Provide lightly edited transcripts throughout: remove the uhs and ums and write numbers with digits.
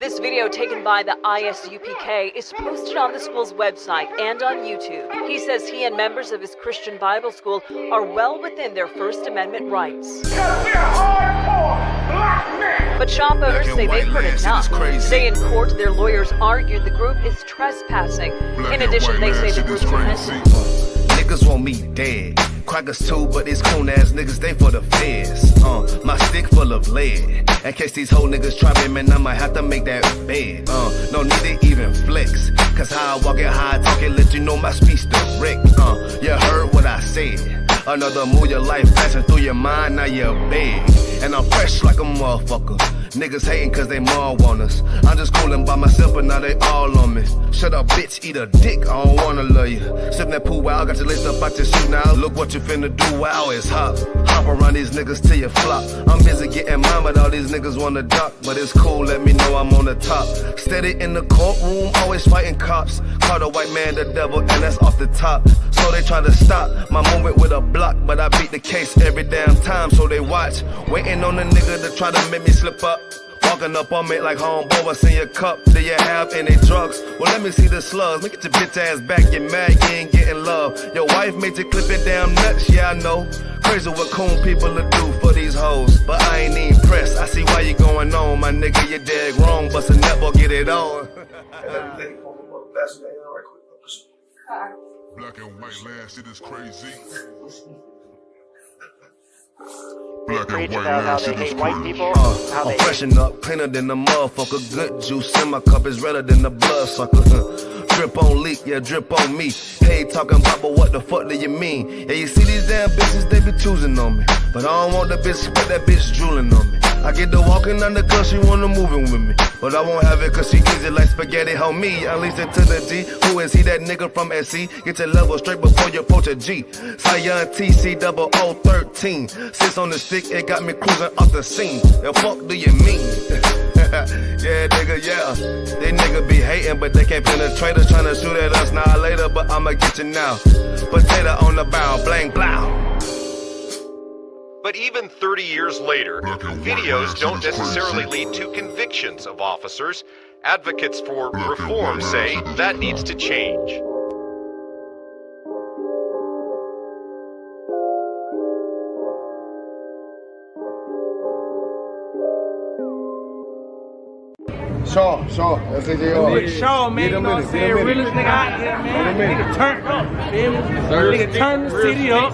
This video taken by the ISUPK is posted on the school's website and on YouTube. He says he and members of his Christian Bible school are well within their First Amendment rights. But shop owners say they've heard enough. Today in court, their lawyers argued the group is trespassing. In addition, they say the group's repentant. Niggas want me dead. Crackers too, but these coon ass niggas, they for the feds. My stick full of lead. In case these whole niggas try me, man, I might have to make that bed. No need to even flex. Cause how I walk it, how I talk it, let you know my speech direct. You heard what I said. Another move, your life passing through your mind, now you're big. And I'm fresh like a motherfucker. Niggas hating cause they more want us. I'm just coolin' by myself, but now they all on me. Shut up, bitch, eat a dick, I don't wanna love you. Sip that pool wow, got your list up out your shoe now. Look what you finna do, wow, it's hot. Hop around these niggas till you flop. I'm busy getting mine, but all these niggas wanna duck. But it's cool, let me know I'm on the top. Steady in the courtroom, always fighting cops. Call the white man the devil, and that's off the top. So they try to stop my movement with a block, but I beat the case every damn time, so they watch. Waiting on the nigga to try to make me slip up. Walking up on me like homeboy, what's in your cup? Do you have any drugs? Well, let me see the slugs. Make it your bitch ass back, get mad, you ain't getting love. Your wife made you clip it damn nuts, yeah I know. Crazy what coon people will do for these hoes, but I ain't even pressed. I see why you going on, my nigga, you dead wrong. Bust a nut, boy, get it on. Black and white land, shit is crazy. Black and white land, shit is crazy. I'm freshen up, cleaner than the motherfucker. Good juice in my cup is redder than the blood sucker. Drip on leak, yeah, drip on me. Hey, talking about, but what the fuck do you mean? Yeah, you see these damn bitches, they be choosing on me. But I don't want the bitch, but that bitch drooling on me. I get the walking on the cause she wanna moving with me. But I won't have it cause she easy like spaghetti, homie. Unleash it to the G. Who is he, that nigga from SC? Get your level straight before you approach a G. Cyan TC 0013. Sits on the stick, it got me cruising off the scene. The fuck do you mean? Yeah, nigga, yeah. They nigga be hating, but they can't penetrate us. Trying to shoot at us now later, but I'ma get you now. Potato on the barrel, blang, blow. But even 30 years later, videos don't necessarily lead to convictions of officers. Advocates for reform say that needs to change. Shaw, that's it. Shaw, man, you know what I'm saying? Realest nigga out here, man. Nigga turned up, nigga turned the city up,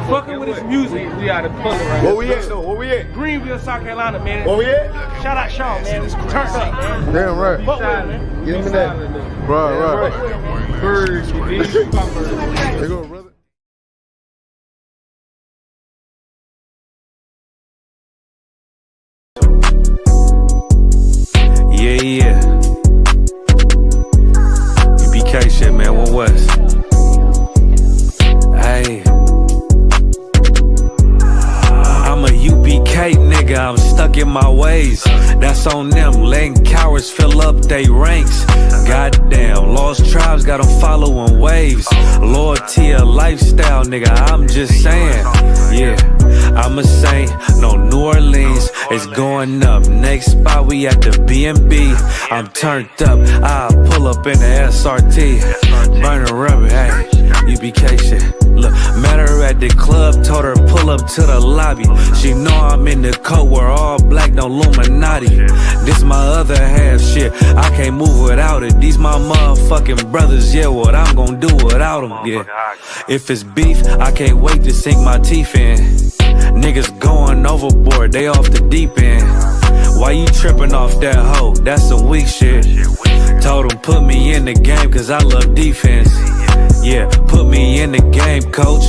fucking with his music. We out of puzzle right now. Where we at though? Where we at? Greenville, South Carolina, man. Where we at? Shout out Shaw, man. Turned up, man. Damn right. Fuck with it, man. Give me that. Right. Birds, There go, brother. Yeah. UPK shit, man. One West. Hey. I'm a UPK nigga, I'm stuck in my ways. That's on them, letting cowards fill up they ranks. Goddamn, lost tribes got them following waves. Loyalty a lifestyle, nigga, I'm just saying. Yeah, I'm a saint, no New Orleans, it's going up. Next spot, we at the B&B. I'm turned up, I'll pull up in the SRT. Burning rubber, hey, UPK shit. Look, met her at the club, told her pull up to the lobby. She know I'm in the coat, we're all black, no Illuminati. This my other half shit, I can't move without it. These my motherfucking brothers, yeah, what I'm gonna do without them, yeah. If it's beef, I can't wait to sink my teeth in. Niggas going overboard, they off the deep end. Why you tripping off that hoe? That's some weak shit. Told him put me in the game cause I love defense. Yeah, put me in the game, coach.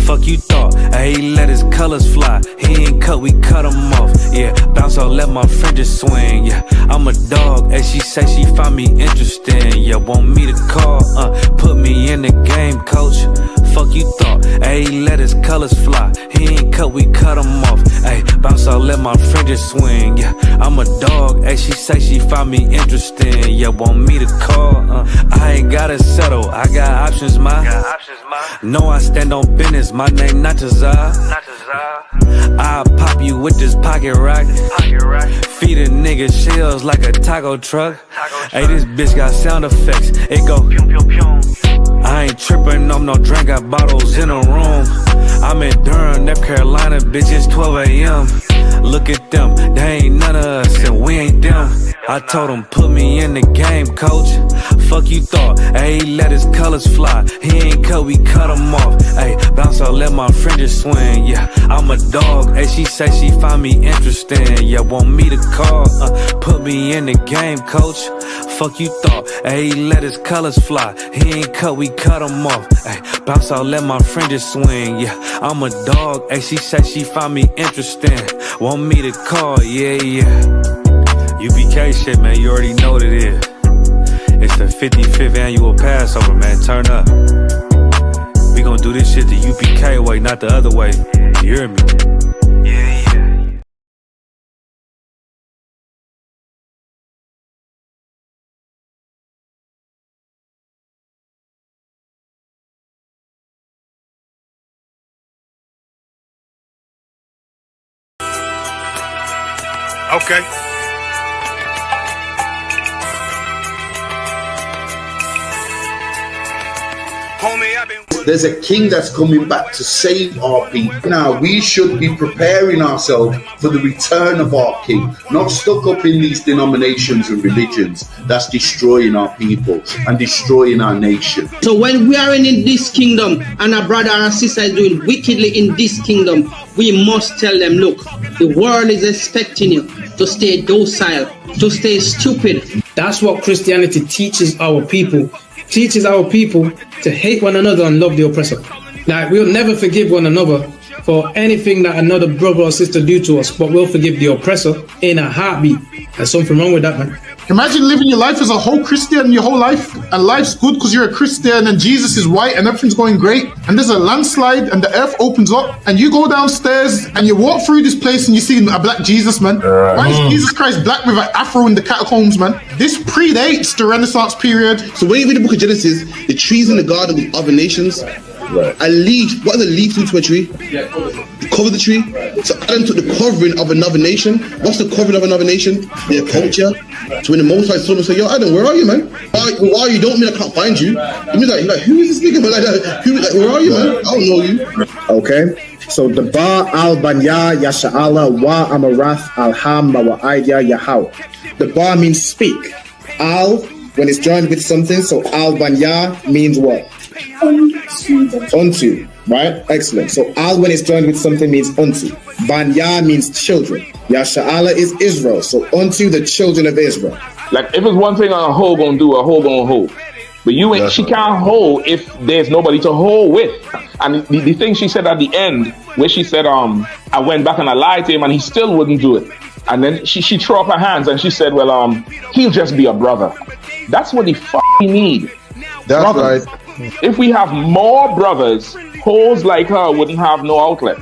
Fuck you thought, he let his colors fly. He ain't cut, we cut him off. Yeah, bounce out, let my fringes swing. Yeah, I'm a dog, and she say she find me interesting. Yeah, want me to call, put me in the game, coach. Fuck you thought, he let his colors fly. He ain't cut, we cut him off. Hey, bounce out, let my fringes swing. Yeah, I'm a dog, and she say she find me interesting. Yeah, want me to call, I ain't gotta settle, I got options, ma. No, I stand on business, my name not Tazar. I'll pop you with this pocket rock. Feed a nigga shells like a taco truck. Hey, this bitch got sound effects. It go pew pew pew. I ain't tripping on no drink, got bottles in a room. I'm in Durham, North Carolina, bitch, it's 12 a.m. Look at them, they ain't none of us, and we ain't them. I told him, put me in the game, coach. Fuck you thought, ayy, let his colors fly. He ain't cut, we cut him off. Ayy, bounce out, let my fringes swing, yeah. I'm a dog, ayy, she say she find me interesting. Yeah, want me to call, put me in the game, coach. Fuck you thought, ayy, let his colors fly. He ain't cut, we cut him off. Ayy, bounce out, let my fringes swing, yeah. I'm a dog, ayy, she say she find me interesting. Want me to call, yeah. UPK shit, man, you already know what it is. It's the 55th annual Passover, man, turn up. We gon' do this shit the UPK way, not the other way. You hear me? Yeah. Okay. There's a king that's coming back to save our people. Now we should be preparing ourselves for the return of our king, not stuck up in these denominations and religions that's destroying our people and destroying our nation. So when we are in this kingdom and our brother or sister is doing wickedly in this kingdom, we must tell them, look, the world is expecting you to stay docile, to stay stupid. That's what Christianity teaches our people. Teaches our people to hate one another and love the oppressor. Like, we'll never forgive one another for anything that another brother or sister do to us, but we'll forgive the oppressor in a heartbeat. There's something wrong with that, man. Imagine living your life as a whole Christian your whole life, and life's good because you're a Christian and Jesus is white and everything's going great, and there's a landslide and the earth opens up and you go downstairs and you walk through this place and you see a black Jesus, man. Why is Jesus Christ black with an afro in the catacombs, man? This predates the Renaissance period. So when you read the book of Genesis, the trees in the garden with other nations, a leaf, what does a leaf do to a tree? Cover the tree. So Adam took the covering of another nation. What's the covering of another nation? Their culture. So when the Most High saw him, say, yo, Adam, where are you, man? Where are you? Don't mean I can't find you. You mean like who is this nigga? Like, where are you, man? I don't know you. Okay. So the Ba al Banya Yasha'ala wa Amarath al Ham wa Idea Yahweh. The Ba means speak. Al, when it's joined with something, so al Banya means what? Unto, right? Excellent. So al when it's joined with something means unto. Banya means children. Yasha'ala is Israel. So unto the children of Israel. Like if it's one thing a hoe gonna do, a hoe gonna hold. But you ain't, she can't hold if there's nobody to hold with. And the thing she said at the end, where she said, I went back and I lied to him and he still wouldn't do it. And then she threw up her hands and she said, well, he'll just be a brother. That's what he need. That's brothers. right. If we have more brothers, hoes like her wouldn't have no outlet.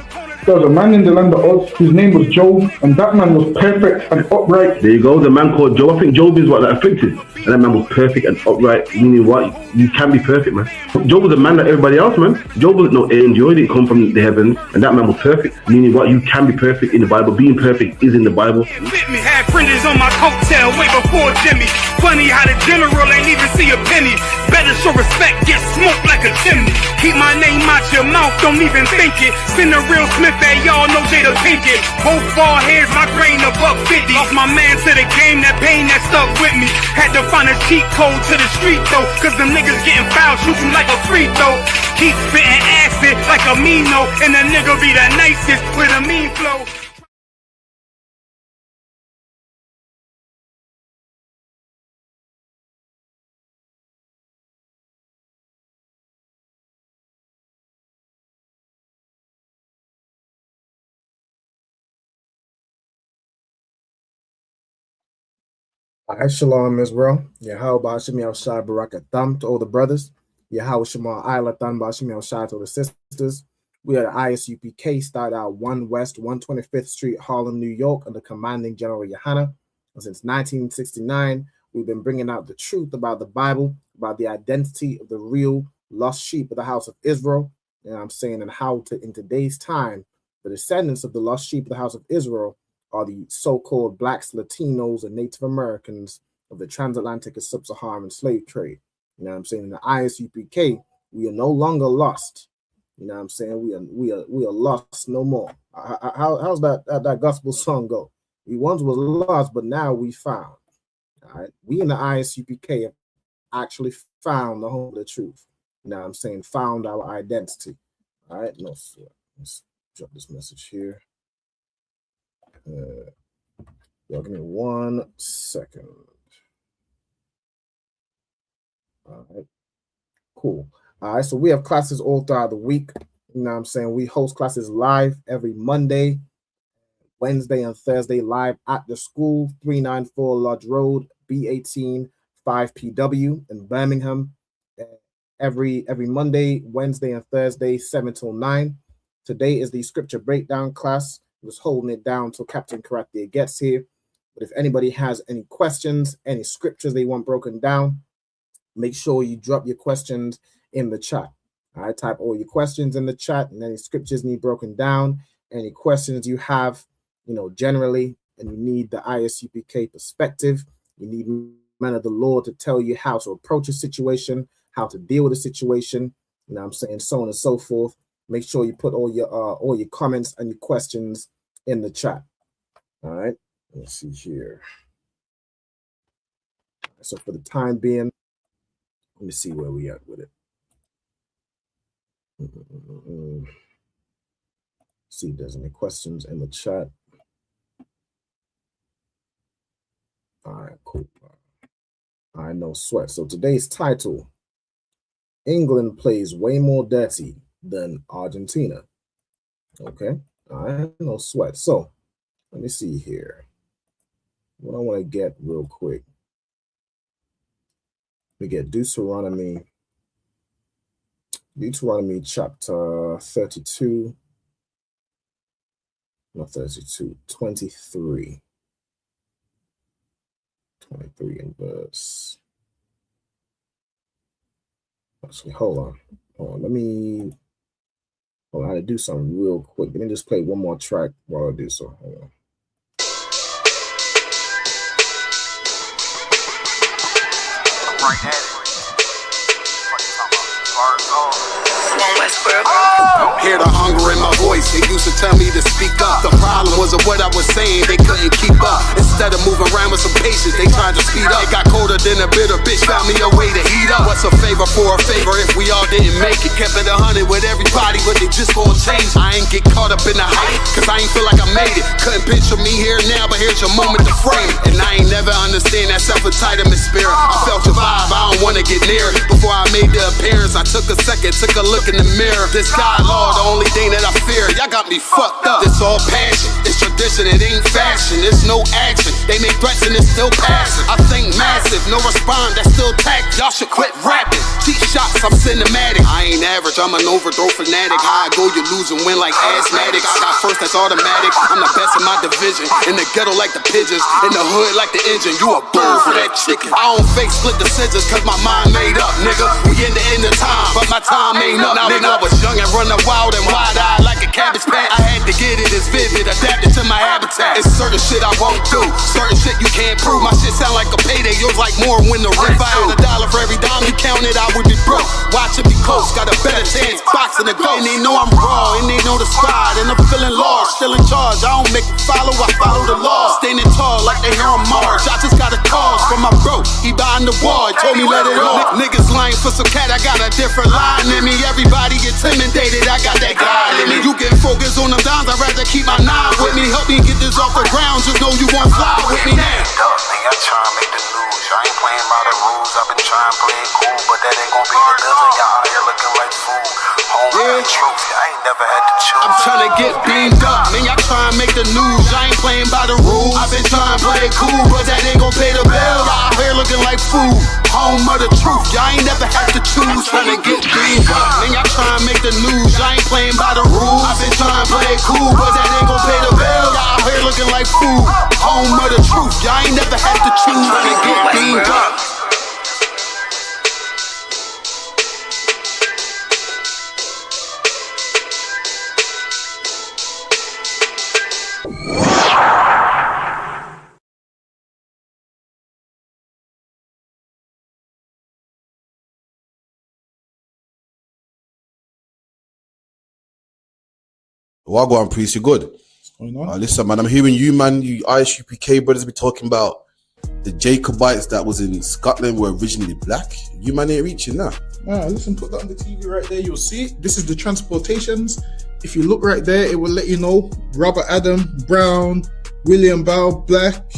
There was a man in the land of Oz, his name was Job, and that man was perfect and upright. There you go, the man called Job. I think Job is what that afflicted. And that man was perfect and upright, meaning what? You can be perfect, man. Job was a man like everybody else, man. Job wasn't no angel, he didn't come from the heavens, and that man was perfect, meaning what? You can be perfect in the Bible. Being perfect is in the Bible. Had fringes on my coattail way before Jimmy. Funny how the general ain't even see a penny. Better show respect, get smoked like a chimney. Keep my name out your mouth, don't even think it. Send a real Smith at y'all know Jada Pinkett. Both ball heads, my grain above 50. Lost my man to the game, that pain that stuck with me. Had to find a cheat code to the street though, cause them niggas getting foul, shoot you like a free throw. Keep spitting acid like a Mino, and the nigga be the nicest with a mean flow. Shalom Israel. Yahweh Bashim Shai Barakatham to all the brothers. Yahweh Shema Ilatan Bashim Shai to the sisters. We are the ISUPK, started out 1 West 125th Street, Harlem, New York, under commanding General Yohana. And since 1969, we've been bringing out the truth about the Bible, about the identity of the real lost sheep of the house of Israel. And I'm saying, and how to, in today's time, The descendants of the lost sheep of the house of Israel are the so-called blacks, Latinos, and Native Americans of the transatlantic and sub-Saharan slave trade. You know what I'm saying? In the ISUPK, we are no longer lost. You know what I'm saying? We are lost no more. How's that gospel song go? We once was lost, but now we found. All right. We in the ISUPK have actually found the home of the truth. You know what I'm saying? Found our identity. All right. No, let's drop this message here. Y'all give me 1 second. All right. Cool. All right. So we have classes all throughout the week. You know what I'm saying? We host classes live every Monday, Wednesday, and Thursday live at the school, 394 Lodge Road, B18 5PW in Birmingham. Every Monday, Wednesday, and Thursday, 7 till 9. Today is the scripture breakdown class. I was holding it down till Captain Karate gets here. But if anybody has any questions, any scriptures they want broken down, make sure you drop your questions in the chat. All right, type all your questions in the chat, and any scriptures need broken down, any questions you have, generally, and you need the ISUPK perspective. You need men of the Lord to tell you how to approach a situation, how to deal with a situation, you know what I'm saying, so on and so forth. Make sure you put all your comments and your questions in the chat. All right, let's see here. So for the time being, let me see where we at with it. See if there's any questions in the chat. All right, cool. All right, no sweat. So today's title, England plays way more dirty than Argentina. Okay, all right, no sweat. So let me see here. What I want to get real quick. We get Deuteronomy chapter 32. Not 32, 23. 23 in verse. Actually, hold on. I gotta do something real quick. Let me just play one more track while I do so. Hold on. Right at it. Hear the hunger in my voice, they used to tell me to speak up. The problem wasn't what I was saying, they couldn't keep up. Instead of moving around with some patience, they tried to speed up. It got colder than a bitter bitch, found me a way to heat up. What's a favor for a favor if we all didn't make it? Kept it 100 with everybody, but they just gon' change. I ain't get caught up in the hype, cause I ain't feel like I made it. Couldn't picture me here now, but here's your moment to frame it. And I ain't never understand that self-entitlement spirit. I felt your vibe, I don't wanna get near it. Before I made the appearance, I took a second, took a look in the mirror. This God, Lord, the only thing that I fear. Y'all got me fucked up. It's all passion, it's tradition, it ain't fashion. It's no action, they make threats and it's still passing. I think massive, no respond, that's still tact. Y'all should quit rapping. Cheap shots, I'm cinematic. I ain't average, I'm an overthrow fanatic. How I go, you lose and win like asthmatics. I got first, that's automatic. I'm the best in my division. In the ghetto like the pigeons, in the hood like the engine. You a bird for that chicken. I don't fake split decisions cause my mind made up, nigga. We in the end of time, but my time ain't up, nigga. I was young and running wild and wide-eyed like a cabbage patch. I had to get it, it's vivid, adapted to my habitat. It's certain shit I won't do, certain shit you can't prove. My shit sound like a payday, yours like more when the rent. If I had $1 for every dime you counted, I would be broke. Watch it be close, got a better chance, boxing the ghost. And they know I'm raw, and they know the squad, and I'm feeling lost, still in charge. I don't make a follow, I follow the law. Standing tall like they here on Mars. I just got a call from my bro, he behind the wall, he told me let it off. Niggas lying for some cat, I got a different line in me. Everybody intimidated, I got that guy in me. You get focused on them dimes, I'd rather keep my nine with me. Help me get this off the ground, just know you won't fly with me now. I try to make the news, I ain't playing by the rules. I've been trying to play it cool, but that ain't gon' be the dozen. Y'all out here looking like fools. Home truth, I ain't never had to choose. I'm trying to get beamed up, man, y'all trying to make the news. I ain't playing by the rules. I've been trying to play it cool, but that ain't gon' pay the bill. Y'all out here looking like food. Home of the truth, y'all ain't never had to choose. Trying to get beamed up, man, y'all trying to make the news. I ain't playing by the rules. I've been trying to play it cool, but that ain't gon' pay the bill. Y'all out here looking like food. Home of the truth, y'all ain't never had to choose. Trying to get beamed up. Well, I go on, priest. You good? Listen, man. I'm hearing you, man. You ISUPK brothers be talking about the Jacobites that was in Scotland were originally black. You man ain't reaching that. Listen, put that on the TV right there. You'll see it. This is the transportations. If you look right there, it will let you know Robert Adam, brown, William Bow, black,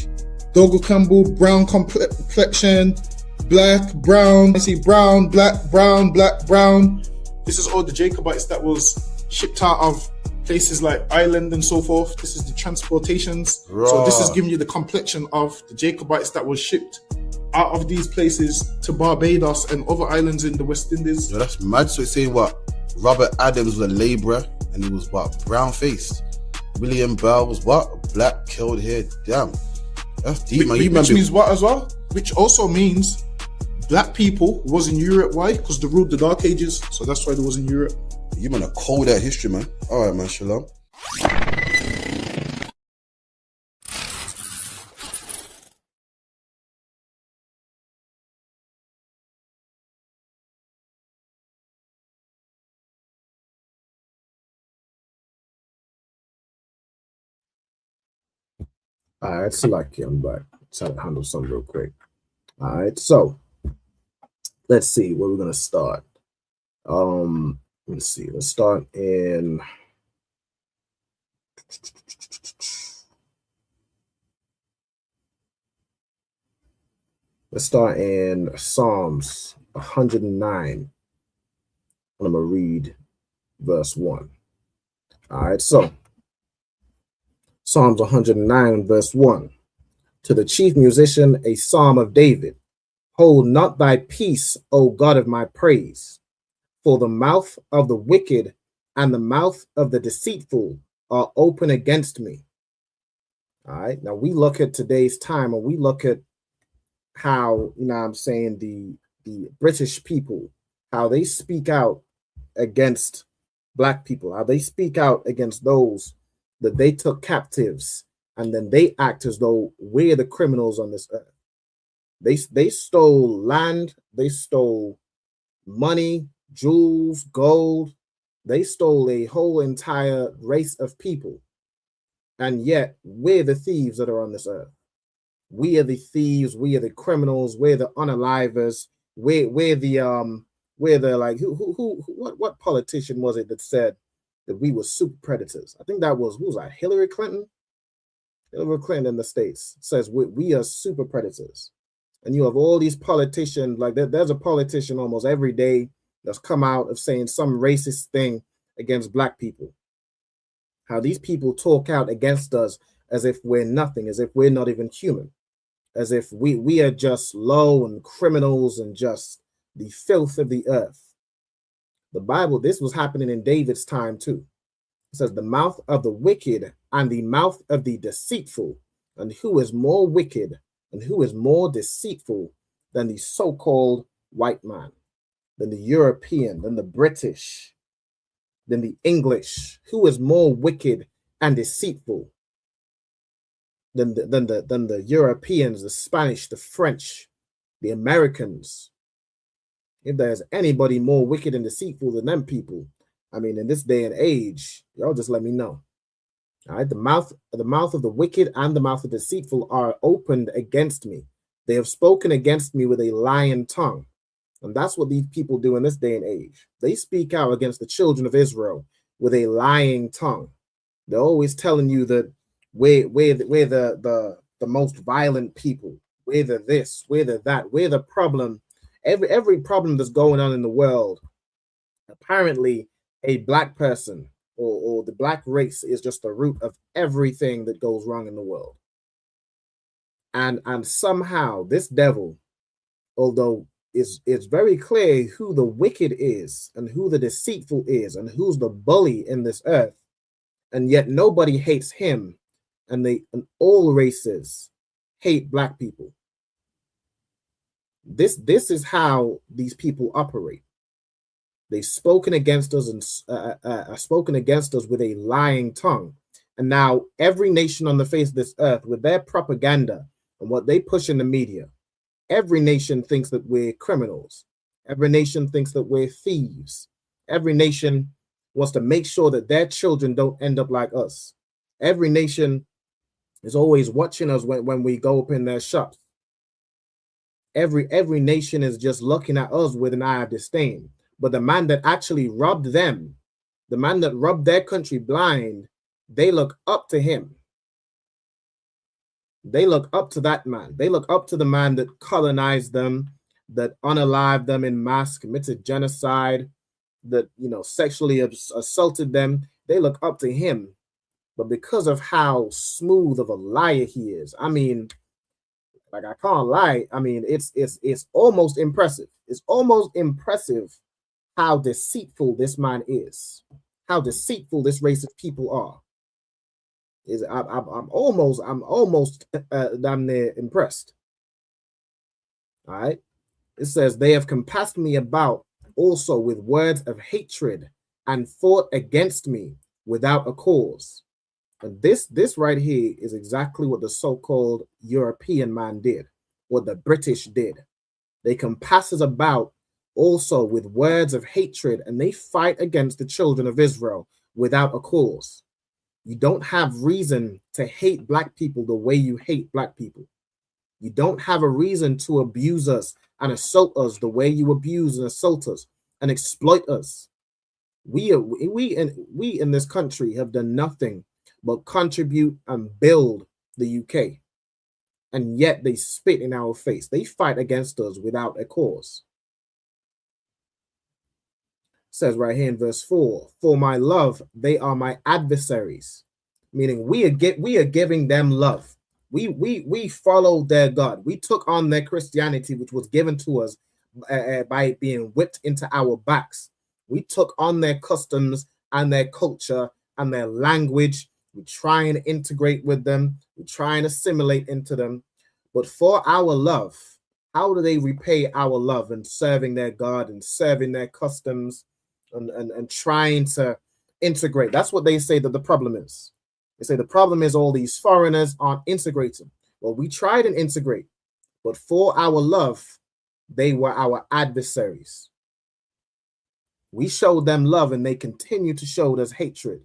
Dogo Campbell, brown complexion, black, brown. I see brown, black, brown, black, brown. This is all the Jacobites that was shipped out of places like Ireland and so forth. This is the transportations. Right. So this is giving you the complexion of the Jacobites that was shipped out of these places to Barbados and other islands in the West Indies. Yo, that's mad. So it's saying what? Robert Adams was a labourer and he was what? Brown faced. William Bell was what? Black, curled hair. Damn. That's deep, man. Which means what as well? Which also means black people was in Europe. Why? Because they ruled the Dark Ages. So that's why they was in Europe. You man are cold at history, man. All right, man. Shalom. All right, so I'm back. Try to handle something real quick. All right, so let's see where we're gonna start. Let's see. Let's start in. Let's start in Psalms 109. And I'm gonna read verse 1. All right, so Psalms 109, verse 1. To the chief musician, a psalm of David. Hold not thy peace, O God of my praise, for the mouth of the wicked and the mouth of the deceitful are open against me. All right, now we look at today's time, and we look at how, you know what I'm saying, the British people, how they speak out against black people, how they speak out against those that they took captives, and then they act as though we're the criminals on this earth. They stole land, they stole money, jewels, gold. They stole a whole entire race of people. And yet we're the thieves that are on this earth. We are the thieves, we are the criminals, we're the unalivers, we're the like what politician was it that said that we were super predators? I think that was, who was that? Hillary Clinton? Hillary Clinton in the States says we are super predators. And you have all these politicians, like there's a politician almost every day that's come out of saying some racist thing against black people. How these people talk out against us as if we're nothing, as if we're not even human, as if we are just low and criminals and just the filth of the earth. The Bible, this was happening in David's time too. It says the mouth of the wicked and the mouth of the deceitful, and who is more wicked and who is more deceitful than the so-called white man, than the European, than the British, than the English? Who is more wicked and deceitful than the Europeans, the Spanish, the French, the Americans? If there's anybody more wicked and deceitful than them people, I mean, in this day and age, y'all just let me know. All right, the mouth of the wicked and the mouth of the deceitful are opened against me. They have spoken against me with a lying tongue. And that's what these people do in this day and age. They speak out against the children of Israel with a lying tongue. They're always telling you that we're the most violent people. We're the this, we're the that, we're the problem. Every problem that's going on in the world, apparently a black person or the black race is just the root of everything that goes wrong in the world. And somehow this devil, although it's very clear who the wicked is and who the deceitful is and who's the bully in this earth, and yet nobody hates him, and all races hate black people. This is how these people operate. They've spoken against us and spoken against us with a lying tongue. And now every nation on the face of this earth, with their propaganda and what they push in the media, every nation thinks that we're criminals. Every nation thinks that we're thieves. Every nation wants to make sure that their children don't end up like us. Every nation is always watching us when we go up in their shops. Every nation is just looking at us with an eye of disdain. But the man that actually robbed them, the man that rubbed their country blind, they look up to him. They look up to that man. They look up to the man that colonized them, that unalived them in mass, committed genocide, that, you know, sexually assaulted them. They look up to him. But because of how smooth of a liar he is, I mean, like, I can't lie. I mean, it's almost impressive. It's almost impressive how deceitful this man is, how deceitful this race of people are. I'm almost damn near impressed. All right. It says, they have compassed me about also with words of hatred and fought against me without a cause. And this right here is exactly what the so-called European man did, what the British did. They compass us about also with words of hatred, and they fight against the children of Israel without a cause. You don't have reason to hate black people the way you hate black people. You don't have a reason to abuse us and assault us the way you abuse and assault us and exploit us. We in this country have done nothing but contribute and build the UK. And yet they spit in our face. They fight against us without a cause. It says right here in verse 4, for my love, they are my adversaries. Meaning we are giving them love. We followed their God. We took on their Christianity, which was given to us by being whipped into our backs. We took on their customs and their culture and their language. We try and integrate with them. We try and assimilate into them. But for our love, how do they repay our love and serving their God and serving their customs and trying to integrate? That's what they say that the problem is. They say the problem is all these foreigners aren't integrating. Well, we tried and integrate, but for our love, they were our adversaries. We showed them love and they continue to show us hatred.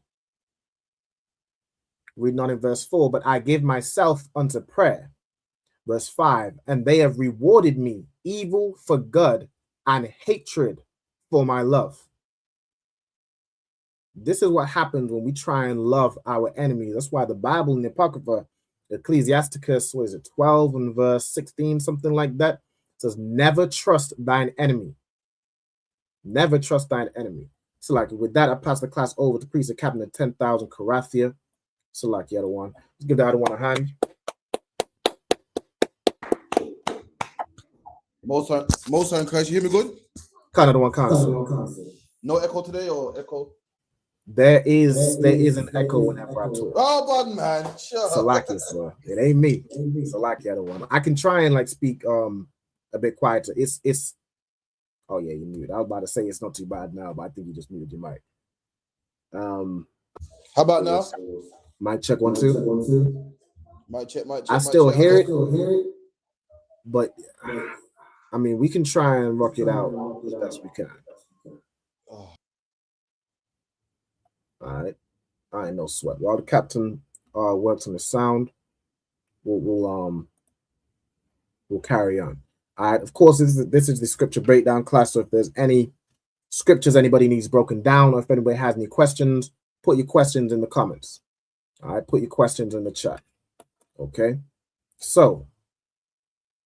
Reading on in verse 4, but I give myself unto prayer. Verse 5, and they have rewarded me evil for good and hatred for my love. This is what happens when we try and love our enemies. That's why the Bible in the Apocrypha, Ecclesiasticus, 12 and verse 16, something like that, says, never trust thine enemy. Never trust thine enemy. So like with that, I pass the class over to Priest of Captain of 10,000 Karathia. So like the other one. Let's give the other one a hand. Most on Christ, you hear me good? Kind of the one, kind No echo today or echo? There is an echo whenever I talk. Oh, bad man. Sure. Salakia, sir. It ain't me. Salakia, the one. I can try and like speak a bit quieter. It's oh yeah, you muted. I was about to say it's not too bad now, but I think you just muted your mic. How about now? Mic check 1 2. Mic check. I still hear it, but I mean we can try and rock it out as best we can. All right, no sweat. While the captain works on the sound, we'll carry on. All right, of course, this is the scripture breakdown class. So if there's any scriptures anybody needs broken down, or if anybody has any questions, put your questions in the comments. All right, put your questions in the chat. Okay, so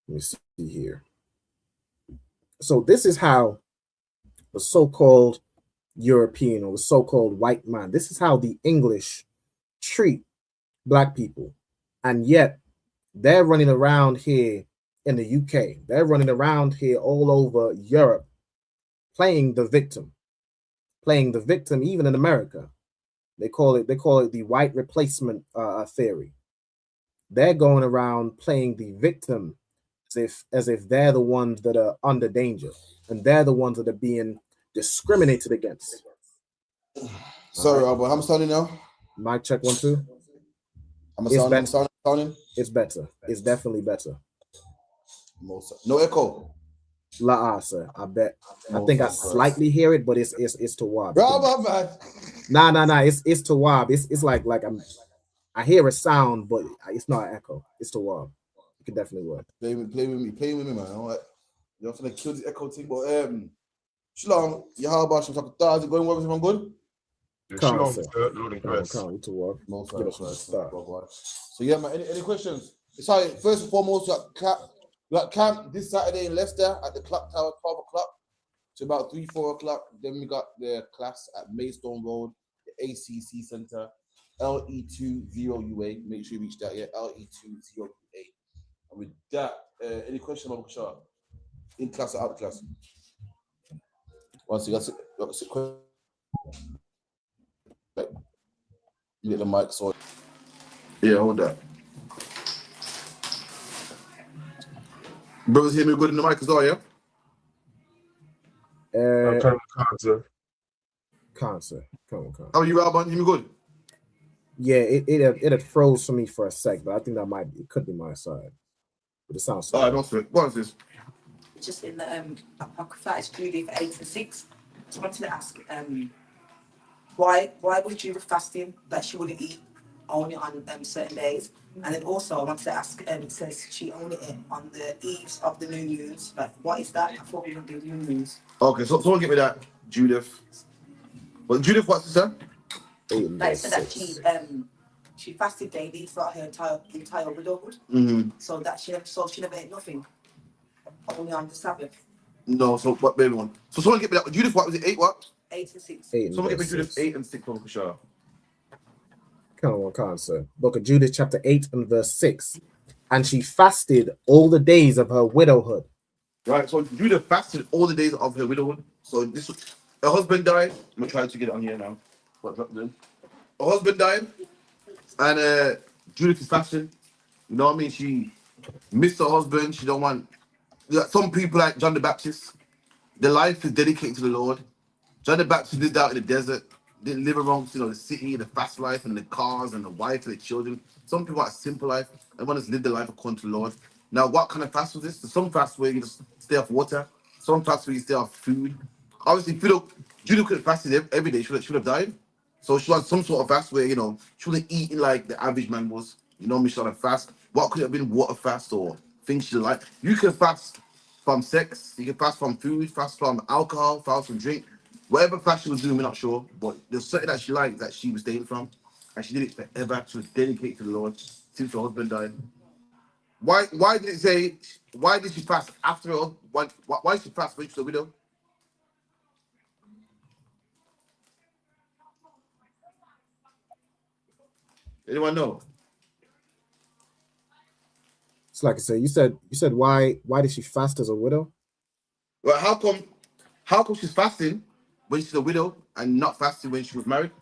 let me see here. So this is how the so-called European or the so-called white man, this is how the English treat black people. And yet they're running around here in the UK. They're running around here all over Europe playing the victim even in America. They call it the white replacement theory. They're going around playing the victim as if they're the ones that are under danger and they're the ones that are being discriminated against. Sorry, Albert. I'm sounding now. Mic check 1 2. I'm sounding. It's better. It's definitely better. No echo. Sir. I bet. I think I slightly hear it, but it's Tawab. Bravo, man. Nah. It's Tawab. It's like I hear a sound, but it's not an echo. It's Tawab. You can definitely work. Play with me, man. All right. You're gonna kill the echo thing, but Shalom, how about you? Is it going well? Everyone good? Shalom, Lord and grace. Can't to work. Give us a start. So yeah, man. Any questions? Sorry, first and foremost, we got camp this Saturday in Leicester at the clock tower, 12 o'clock to about 3-4 o'clock. Then we got the class at Maidstone Road, the ACC Center, LE20UA. Make sure you reach that. Yeah, LE20UA. And with that, any questions about Bashar? In class or out of class? Once you got a question. Get the mic, so yeah, hold that. Brothers hear me good in the mic as well, yeah? Concert. Come on. How are you, Alban? Hear me good? Yeah, it had froze for me for a sec, but I think it could be my side. But it sounds so. All right, no, what is this? Just in the Apocrypha, it's Judith 8-6. Just wanted to ask, why was Judith fasting that she wouldn't eat only on certain days? And then also I wanted to ask, it says she only ate on the eves of the new moons. Like, what is that? I thought we don't do new moons. Okay, so someone get me that, Judith. Well, Judith, what's this, sir? Like, so that she fasted daily throughout her entire widowhood. Mm-hmm. So that she never ate nothing, only on the Sabbath. No, so what, baby one? So someone get me that. Judith, what was it? 8 what? 8-6. Someone get me Judith 8 and 6 from Kushar. Come on, sir. Book of Judith, chapter 8 and verse 6. And she fasted all the days of her widowhood. Right, so Judith fasted all the days of her widowhood. So her husband died. I'm trying to get it on here now. What's happening? Her husband died, and Judith is fasting. You know what I mean? She missed her husband. She don't want. Some people like John the Baptist, their life is dedicated to the Lord. John the Baptist lived out in the desert, didn't live around the city, the fast life, and the cars, and the wife, and the children. Some people have a simple life and want to live their life according to the Lord. Now, what kind of fast was this? Some fast where you just stay off water. Some fast where you stay off food. Obviously, Judith could have fasted every day. She would have died. So she was some sort of fast where, she wasn't eating like the average man was. You know, she on a fast. What could it have been? Water fast or things she like? You can fast from sex. You can fast from food, fast from alcohol, fast from drink. Whatever fast she was doing, we're not sure. But there's something that she liked that she was staying from. And she did it forever. She was dedicated to the Lord since her husband died. Why did it say, why did she fast after her? Why did she fast when she was a widow? Anyone know? It's like I said, you said why did she fast as a widow? Well, how come she's fasting when she's a widow and not fasting when she was married?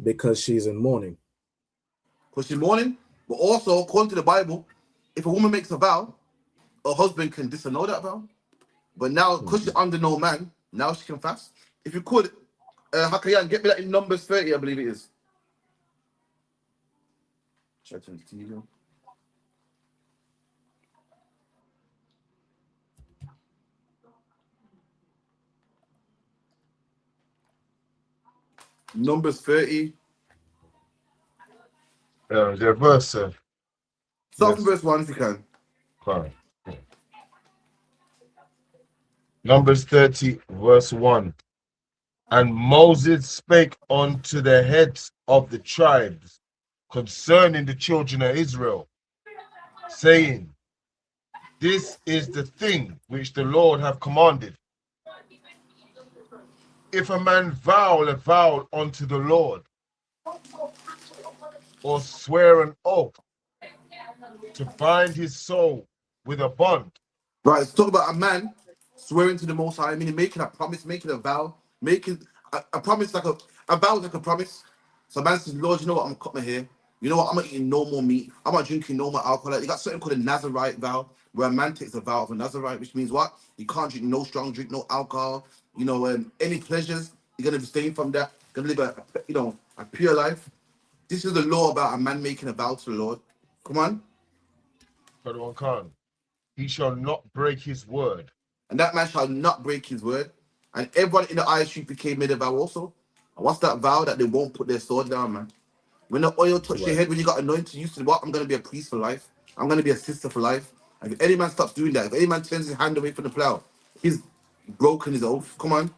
Because she's in mourning. Because she's mourning, but also according to the Bible, if a woman makes a vow, her husband can disannul that vow. But now, because she's under no man, now she can fast. If you could, Hakayan, get me that in Numbers 30, I believe it is. Try to turn the TV on. Numbers 30. The verse, sir. Start from verse 1 if you can. Fine. Numbers 30, verse 1. And Moses spake unto the heads of the tribes concerning the children of Israel, saying, this is the thing which the Lord hath commanded. If a man vow a vow unto the Lord, or swear an oath to bind his soul with a bond. Right, let's talk about a man swearing to the Most High, meaning making a promise, making a vow, making a promise like a vow is like a promise. So a man says, Lord, you know what, I'm gonna cut my hair. You know what, I'm not eating no more meat. I'm not drinking no more alcohol. You got something called a Nazarite vow, where a man takes a vow of a Nazarite, which means what? You can't drink no strong drink, no alcohol. Any pleasures, you're gonna abstain from that. You're gonna live a pure life. This is the law about a man making a vow to the Lord. Come on. Brother Khan. He shall not break his word. And that man shall not break his word. And everyone in the ISUPK made a vow also. And what's that vow? That they won't put their sword down, man. When the oil touch your head, when you got anointed, you said, what? I'm going to be a priest for life. I'm going to be a sister for life. And if any man stops doing that, if any man turns his hand away from the plow, he's broken his oath. Come on.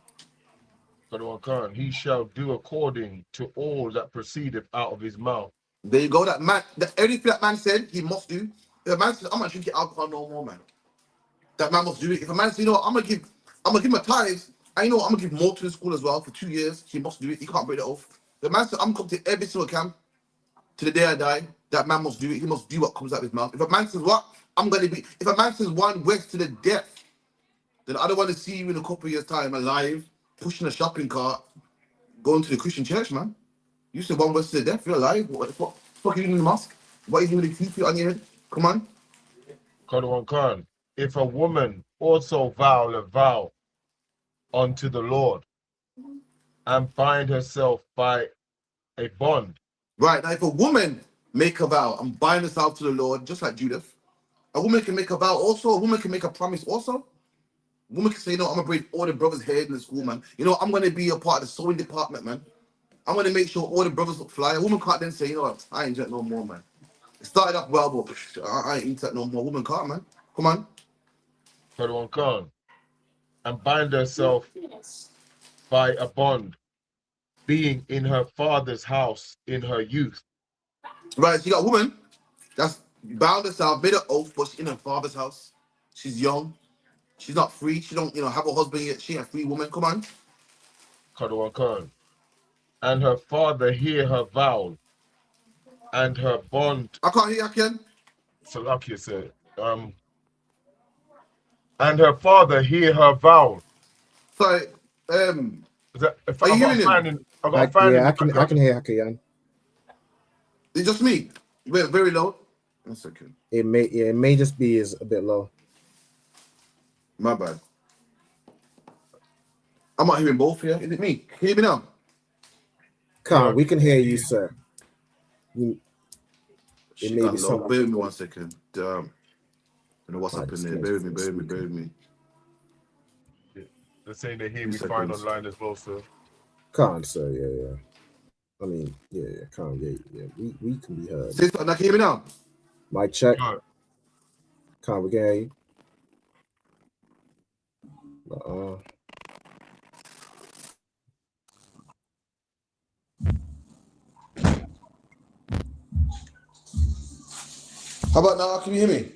He shall do according to all that proceedeth out of his mouth. There you go. That man, everything that man said, he must do. If a man says, I'm not drinking alcohol no more, man. That man must do it. If a man says, you know what, I'm gonna give my tithes, and you know what, I'm gonna give more to the school as well for 2 years, he must do it. He can't break the oath. The man said, I'm coming to every single camp to the day I die. That man must do it. He must do what comes out of his mouth. If a man says what, if a man says one works to the death, then I don't want to see you in a couple of years' time alive, pushing a shopping cart, going to the Christian church, man. You said one works to the death, you're alive. What the fuck are you doing in the mosque? What are you doing with the feet on your head? Come on. Khan. If a woman also vow a vow unto the Lord and bind herself by a bond. Right, now if a woman make a vow and bind herself to the Lord, just like Judith, a woman can make a vow also, a woman can make a promise also. A woman can say, you know, I'm gonna braid all the brothers' hair in the school, man. You know, I'm gonna be a part of the sewing department, man. I'm gonna make sure all the brothers look fly. A woman can't then say, you know what, I ain't drink no more, man. It started off well, but I ain't eat that no more. A woman can't, man. Come on. Khan. And bind herself by a bond, being in her father's house in her youth. Right, so you got a woman that's bound herself, made an oath, but she's in her father's house. She's young. She's not free. She don't, have a husband yet. She ain't a free woman. Come on. Khan. And her father hear her vow, and her bond. I can't hear you again. Salakia said. And her father hear her vow. Sorry. If are you hearing him? I can hear Hakayan. It's just me. We're very low. 1 second. It may just be a bit low. My bad. I'm not hearing both here. Is it me? Can you hear me now? Khan, we can hear you, sir. It may be low. Bear with me 1 second. I don't know what's happening there. Bear with me. They're saying they hear me fine online as well, sir. Khan, sir, yeah. I mean, Khan, yeah. We can be heard. Sister, can you hear me now? Mic check. Khan, we can hear you. How about now? Can you hear me?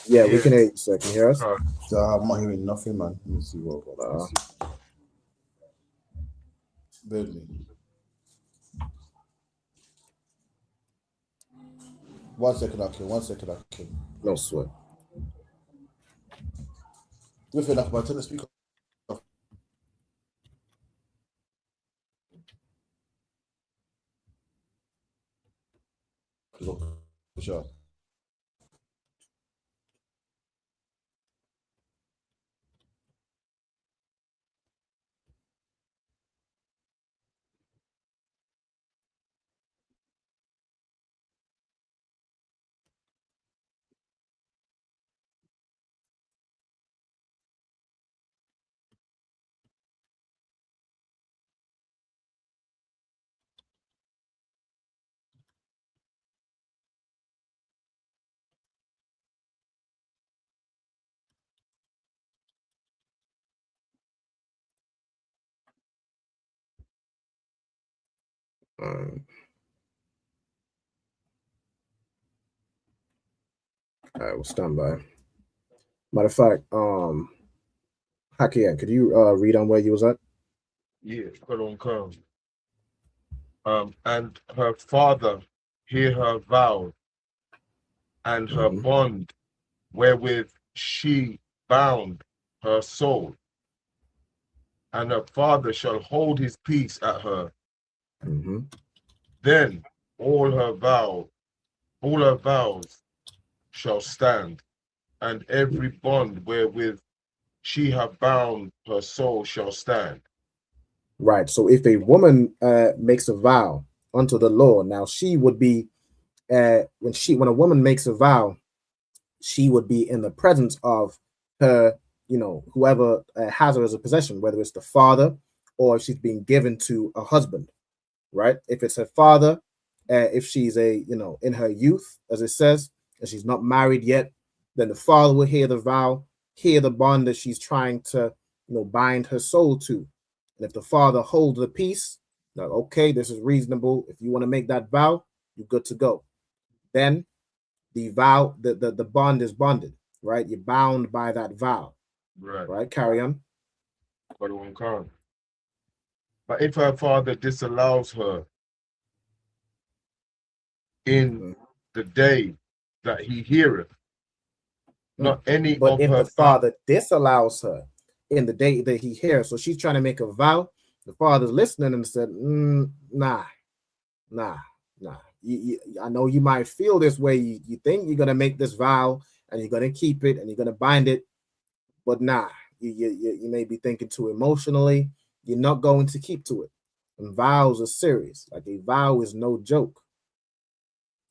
Yeah, we can hear you, sir. Can you hear us? I'm not hearing nothing, man. Let me see what. Bear with me. 1 second, Akin. 1 second, Akin. No sweat. With it, Akin, turn the speaker off. Sure. All right, we'll stand by. Matter of fact, Hakian, could you read on where you was at? Yeah, Khan. And her father hear her vow, and her bond wherewith she bound her soul, and her father shall hold his peace at her. Then all her vows shall stand, and every bond wherewith she hath bound her soul shall stand. Right. So if a woman makes a vow unto the Lord, now she would be when a woman makes a vow, she would be in the presence of her, whoever has her as a possession, whether it's the father or if she's being given to a husband, right? If it's her father, if she's in her youth, as it says, and she's not married yet, then the father will hear the vow, hear the bond that she's trying to, bind her soul to. And if the father holds the peace, like, okay, this is reasonable. If you want to make that vow, you're good to go. Then the vow, the bond is bonded, right? You're bound by that vow. Right? Carry on. But if her father disallows her in the day that he heareth, not any but of if her the father disallows her in the day that he hears, so she's trying to make a vow, the father's listening and said, nah. I know you might feel this way. You think you're gonna make this vow and you're gonna keep it and you're gonna bind it, but nah, you may be thinking too emotionally. You're not going to keep to it. And vows are serious. Like a vow is no joke.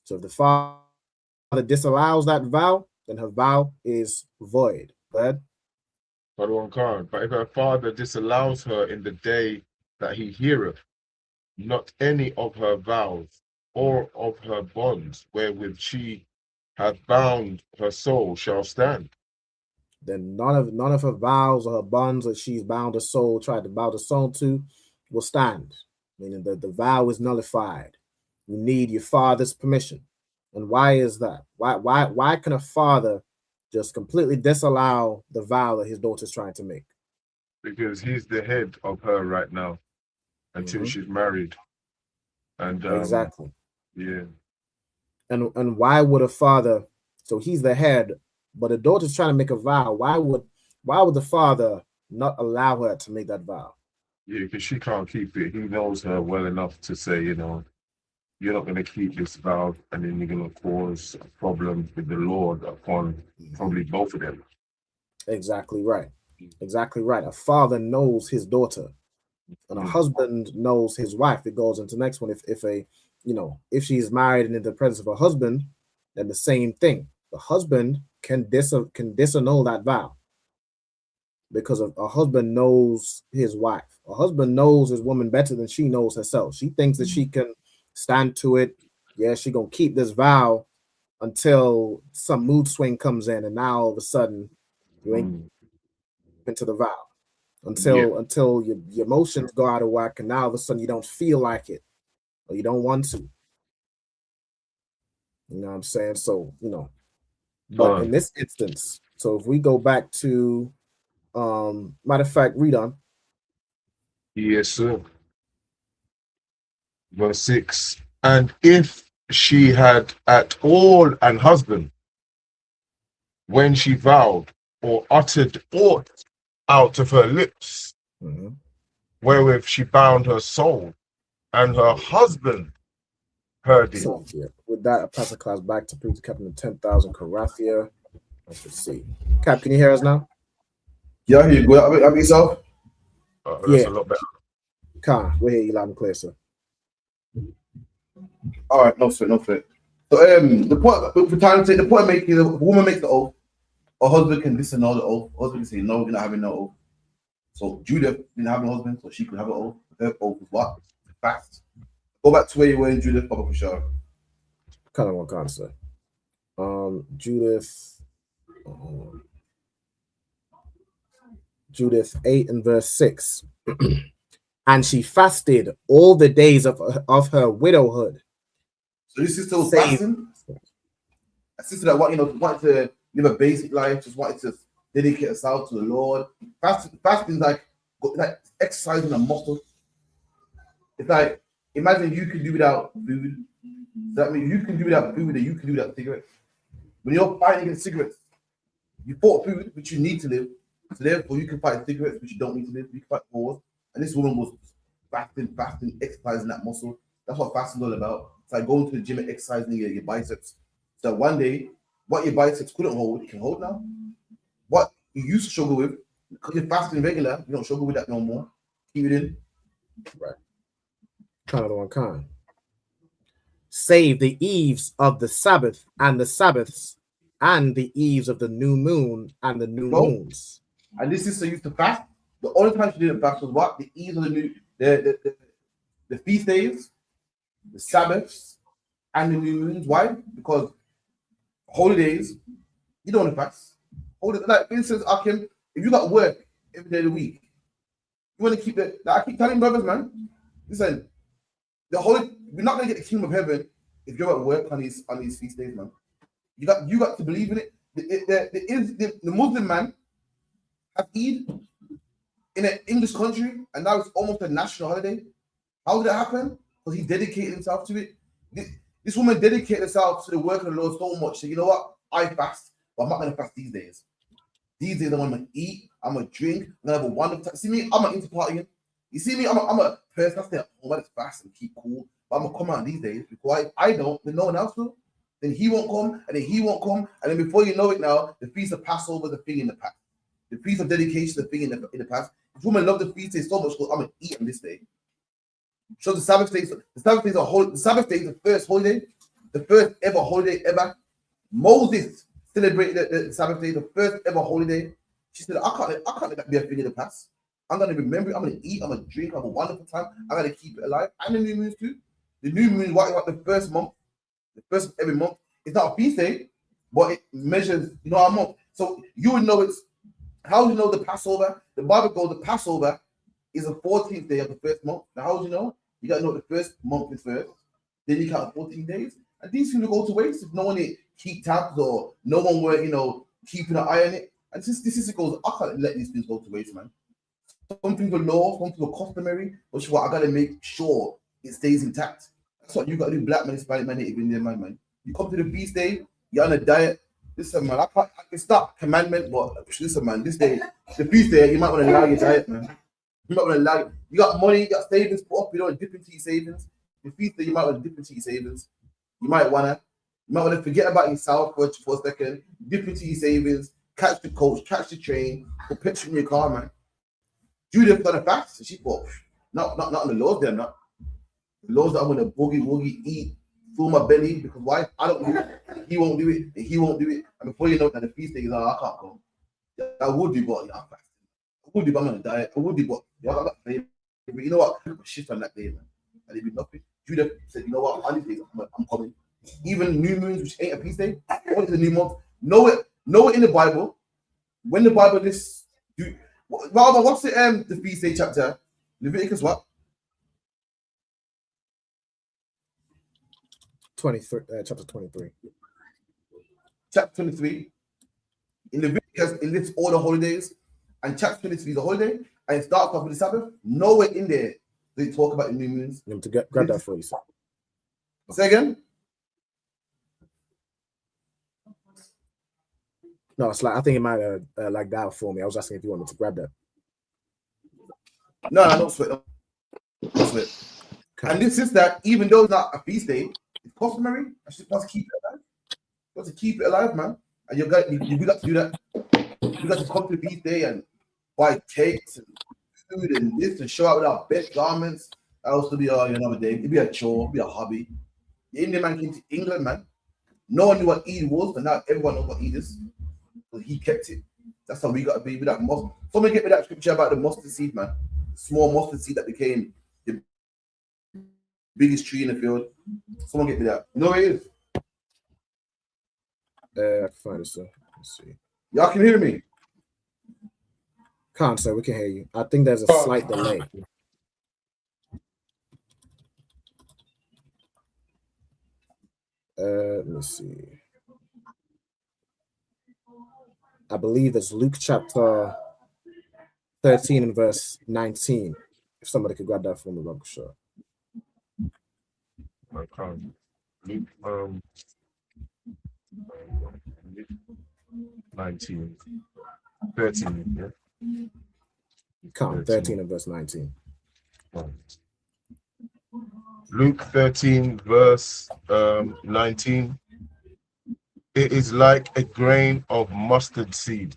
So if the father disallows that vow, then her vow is void. Go ahead. But if her father disallows her in the day that he heareth, not any of her vows or of her bonds wherewith she hath bound her soul shall stand. Then none of her vows or her bonds that she's bound her soul, tried to bound her soul to, will stand. Meaning that the vow is nullified. You need your father's permission. And why is that? Why can a father just completely disallow the vow that his daughter's trying to make? Because he's the head of her right now until she's married. And exactly. Yeah. And why would a father, so he's the head, but the daughter's trying to make a vow. Why would the father not allow her to make that vow? Yeah, because she can't keep it. He knows her well enough to say, you're not going to keep this vow, and then you're going to cause a problem with the Lord upon probably both of them. Exactly right. Exactly right. A father knows his daughter, and a husband knows his wife. It goes into the next one. If she's married and in the presence of her husband, then the same thing. The husband can disannul that vow because a husband knows his wife. A husband knows his woman better than she knows herself. She thinks that she can stand to it. Yeah, she gonna keep this vow until some mood swing comes in, and now all of a sudden you ain't into the vow until your emotions go out of whack, and now all of a sudden you don't feel like it or you don't want to. You know what I'm saying? So but in this instance, so if we go back to matter of fact, read on. Yes, sir. Verse 6. And if she had at all an husband, when she vowed or uttered aught out of her lips, wherewith she bound her soul, and her husband heard it. So, yeah, with that, I pass the class back to Preacher Captain of 10,000 Karathia. Let's see. Cap, can you hear us now? Yeah, I hear you. Go ahead, yourself. That's a lot better. Khan, we hear you loud and clear, sir. All right, no sweat. So the point for time to take the point making, the woman makes the oath, her husband can disannul the oath. Husband can say no, you're not having no oath. So Judith didn't have no husband, so she could have an oath. Her oath was what? Fast. Go back to where you were in Judith, Papa Kushar. Kind of one concept. Judith 8 and verse 6. And she fasted all the days of her widowhood. So this sister was fasting? A sister that wanted to live a basic life, just wanted to dedicate herself to the Lord. Fasting is like exercising a muscle. It's like, imagine you can do without food. That means you can do without food and you can do without cigarettes. When you're fighting against cigarettes, you fought food, which you need to live. So therefore, you can fight cigarettes, which you don't need to live. You can fight wars. And this woman was fasting, exercising that muscle. That's what fasting is all about. It's like going to the gym and exercising your biceps. So one day, what your biceps couldn't hold, it can hold now. What you used to struggle with, because you're fasting regular, you don't struggle with that no more. Keep it in. Right. Kind of the one save the eves of the Sabbath and the Sabbaths and the eves of the new moon and the new moons. And this sister used to fast. The only time she didn't fast was what? The eves of the new, the feast days, the Sabbaths, and the new moons. Why? Because holidays, you don't want to fast. Like for instance, Akim, if you got work every day of the week, you want to keep it. Like I keep telling brothers, man, listen, we're not gonna get the kingdom of heaven if you're at work on these feast days, man. You got to believe in it. The Muslim man have Eid in an English country, and now it's almost a national holiday. How did that happen? Because he dedicated himself to it. This woman dedicated herself to the work of the Lord so much. So you know what? I fast, but I'm not gonna fast these days. These days I'm gonna eat, I'm gonna drink, I'm gonna have a wonderful time. See me, I'm not into partying. You see me, I'm a person that's there. Oh, let's fast and keep cool. But I'm gonna come out these days because I don't, then no one else will. Then he won't come, and then he won't come, and then before you know it now, the feast of Passover, the thing in the past. The feast of dedication, the thing in the past. This woman loved the feast day so much because I'm gonna eat on this day. So the Sabbath days, the Sabbath days are holy. The Sabbath day is the first holiday, the first ever holiday ever. Moses celebrated the Sabbath day, the first ever holiday. She said, I can't let that be a thing in the past. I'm gonna remember it. I'm gonna eat. I'm gonna drink. Have a wonderful time. I'm gonna keep it alive. And the new moons too. The new moon, what the first month, the first every month. It's not a feast day, but it measures, a month. So you would know it's. How do you know the Passover? The Bible goes, the Passover is the 14th day of the first month. Now, how do you know? You got to know the first month is first. Then you count 14 days. And these things will go to waste if no one keep tabs or no one were, keeping an eye on it. And this goes, I can't let these things go to waste, man. Some things are law, some things are customary, which is what I got to make sure it stays intact. That's what you got to do, black man, Hispanic man, Native Indian man. You come to the feast day, you're on a diet. Listen, man, it's not commandment, but listen, man, this day, the feast day, you might want to allow your diet, man. You might want to allow. You got money, you got savings put up. You don't dip into your savings. The feast day, you might want to dip into your savings. You might want to forget about yourself for a second. Dip into your savings. Catch the coach, catch the train, put petrol in your car, man. Judith done a fast, and she thought, not on the Lord's there, not the Lord's that I'm gonna boogie woogie eat. Fill my belly because why? I don't do it. He won't do it. And he won't do it. And before you know that the feast day is I can't go. I would do, but I'm fasting. I would do, but I'm on a diet. I would do, but I got favorite. You know what? I shift on that day, man. And it'd be nothing. Judah said, you know what? On these days, I'm coming. Even new moons, which ain't a feast day, what is the new month? Know it in the Bible. When the Bible lists, what's the feast day chapter? Leviticus what? 23, chapter 23. Chapter 23. In Leviticus, it lists all the holidays, and chapter 23 is a holiday, and it starts off with the Sabbath. Nowhere in there they talk about the new moons. You have to grab that for you, sir. Say again? No, it's like I think it might like that for me. I was asking if you wanted to grab that. No, don't sweat. Don't sweat. Okay. And this is that even though it's not a feast day, it's customary. I should just keep it alive. You got to keep it alive, man. And you got to do that. You got to come to the feast day and buy cakes and food and this and show up with our best garments. That also be another day. It'd be a chore, it'd be a hobby. The Indian man came to England, man. No one knew what Eid was, but now everyone knows what Eid is. Because he kept it. That's how we got to be with that mustard. Someone get me that scripture about the mustard seed, man. Small mustard seed that became the biggest tree in the field. Someone get me that. You know where it is? I can find it, sir. Let's see. Y'all can hear me? Can't, sir. We can hear you. I think there's a slight delay. Let me see. I believe it's Luke chapter 13 and verse 19. If somebody could grab that for me, I'm sure. I can't. Luke 19. 13, yeah. Come, 13 and verse 19. Luke 13, verse 19. It is like a grain of mustard seed.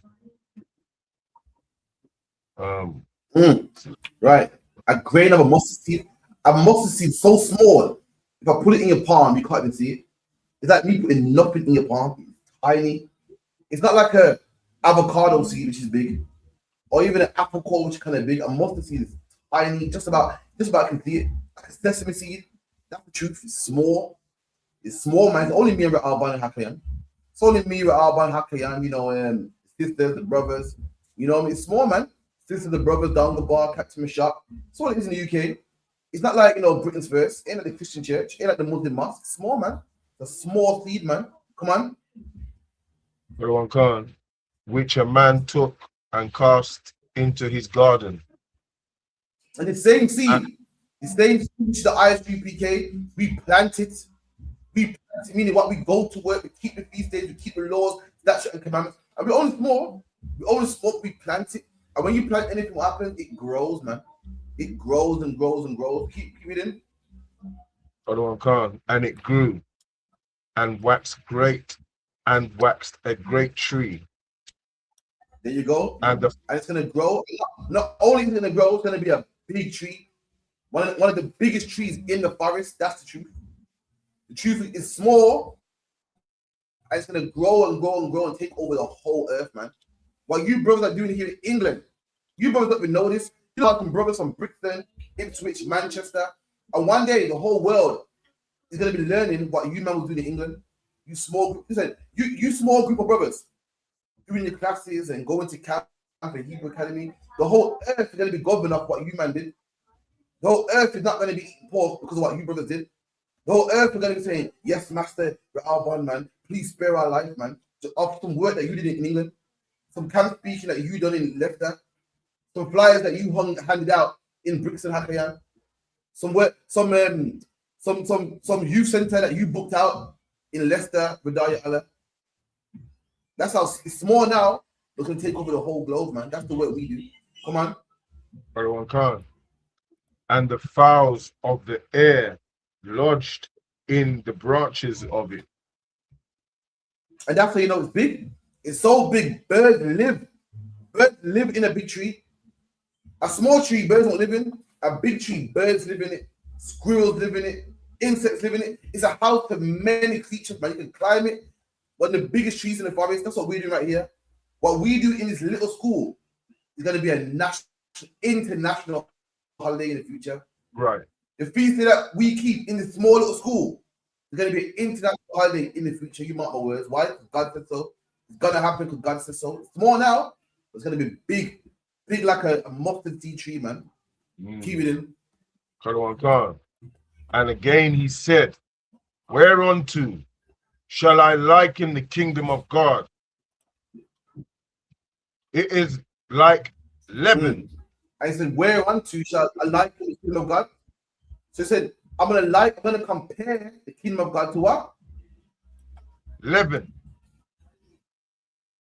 Right. A grain of a mustard seed. A mustard seed so small. If I put it in your palm, you can't even see it. It's like me putting nothing in your palm. It's tiny. It's not like a avocado seed, which is big, or even an apple core, which is kind of big. A mustard seed is tiny, just about complete. Like a sesame seed. That's the truth. It's small. It's small, man. It's only me and Alban and Hakayan. It's only me with Alban Hakayan, you know, sisters, the brothers. You know what I mean? It's small, man. Sisters, the brothers down the bar, Captain Shop. It's all it is in the UK. It's not like, you know, Britain's first. Ain't like the Christian church. Ain't like the Muslim mosque. It's small, man. It's a small seed, man. Come on. Brother Khan, which a man took and cast into his garden. And the same seed, the same seed which the ISUPK, we plant it. We plant it, meaning what we go to work, we keep the feast days, we keep the laws, statutes, and commandments. And we only small. We only smoke, we plant it. And when you plant anything, what happens? It grows, man. It grows and grows and grows. Keep it in. Brother Khan, and it grew and waxed great and waxed a great tree. There you go. And it's going to grow. Not only is it going to grow, it's going to be a big tree. One of the biggest trees in the forest. That's the truth. The truth is small. And it's going to grow and grow and grow and take over the whole earth, man. What you brothers are doing here in England, you brothers don't even know this. You know some brothers from Brixton, Ipswich, Manchester. And one day, the whole world is going to be learning what you man was doing in England. You small group, listen, you small group of brothers doing your classes and going to camp and Hebrew Academy. The whole earth is going to be governed off what you man did. The whole earth is not going to be eating pork because of what you brothers did. The whole earth is going to be saying, yes, Master Alban, man, please spare our life, man. Just off some work that you did in England, some camp speaking that you done in Leicester, some flyers that you handed out in Brixton, Hakayan, some youth center that you booked out in Leicester, Radaya Allah. That's how it's small now. We're going to take over the whole globe, man. That's the work we do. Come on. Brother Khan. And the fowls of the air lodged in the branches of it. And that's how you know it's big. It's so big. Birds live in a big tree. A small tree, birds don't live in. A big tree, birds live in it. Squirrels live in it. Insects live in it. It's a house for many creatures, man. You can climb it. One of the biggest trees in the forest. That's what we're doing right here. What we do in this little school is going to be a international holiday in the future. Right. The feast day that we keep in this small little school is going to be an international holiday in the future. You mark my words. Why? Because God said so. It's going to happen because God said so. It's small now, but it's going to be big like a mustard seed tree, man. Keep it in. Khan. And again he said, whereunto shall I liken the kingdom of God? It is like leaven. I said, whereunto shall I liken the kingdom of God? So he said, I'm gonna compare the kingdom of God to what? Leaven,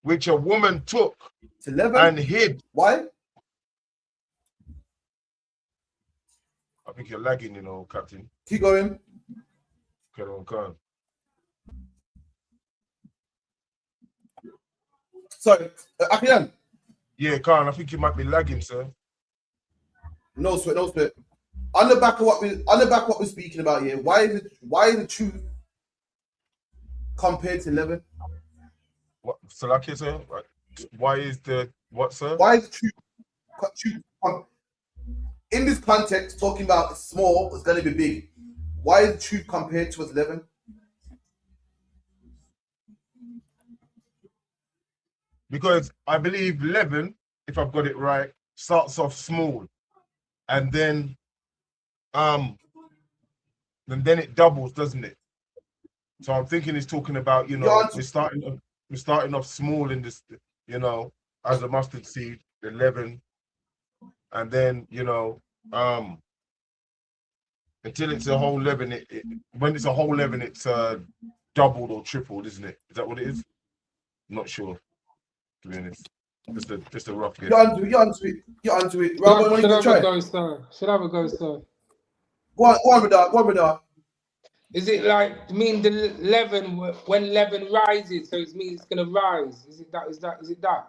which a woman took to leaven and hid. Why? I think you're lagging, you know, Captain. Keep going. Khan. Sorry, Akian. Yeah, Khan, I think you might be lagging, sir. No sweat, no sweat. On the back of what we're speaking about here, why is the truth compared to 11? What, Salaki, sir? Why is the what, sir? Why is the truth in this context talking about small is going to be big? Why is the truth compared to 11? Because I believe 11, if I've got it right, starts off small, and then it doubles, doesn't it? So I'm thinking it's talking about, you know, we're starting off small in this, you know, as a mustard seed, 11, and then, you know, until it's a whole 11. When it's a whole 11, it's doubled or tripled, isn't it? Is that what it is? I'm not sure, to be honest. Just a rough guess. You're onto it. Robert, Should I have a go, sir? Go on, brother. Is it like mean the leaven when leaven rises? So it means it's gonna rise. Is it that?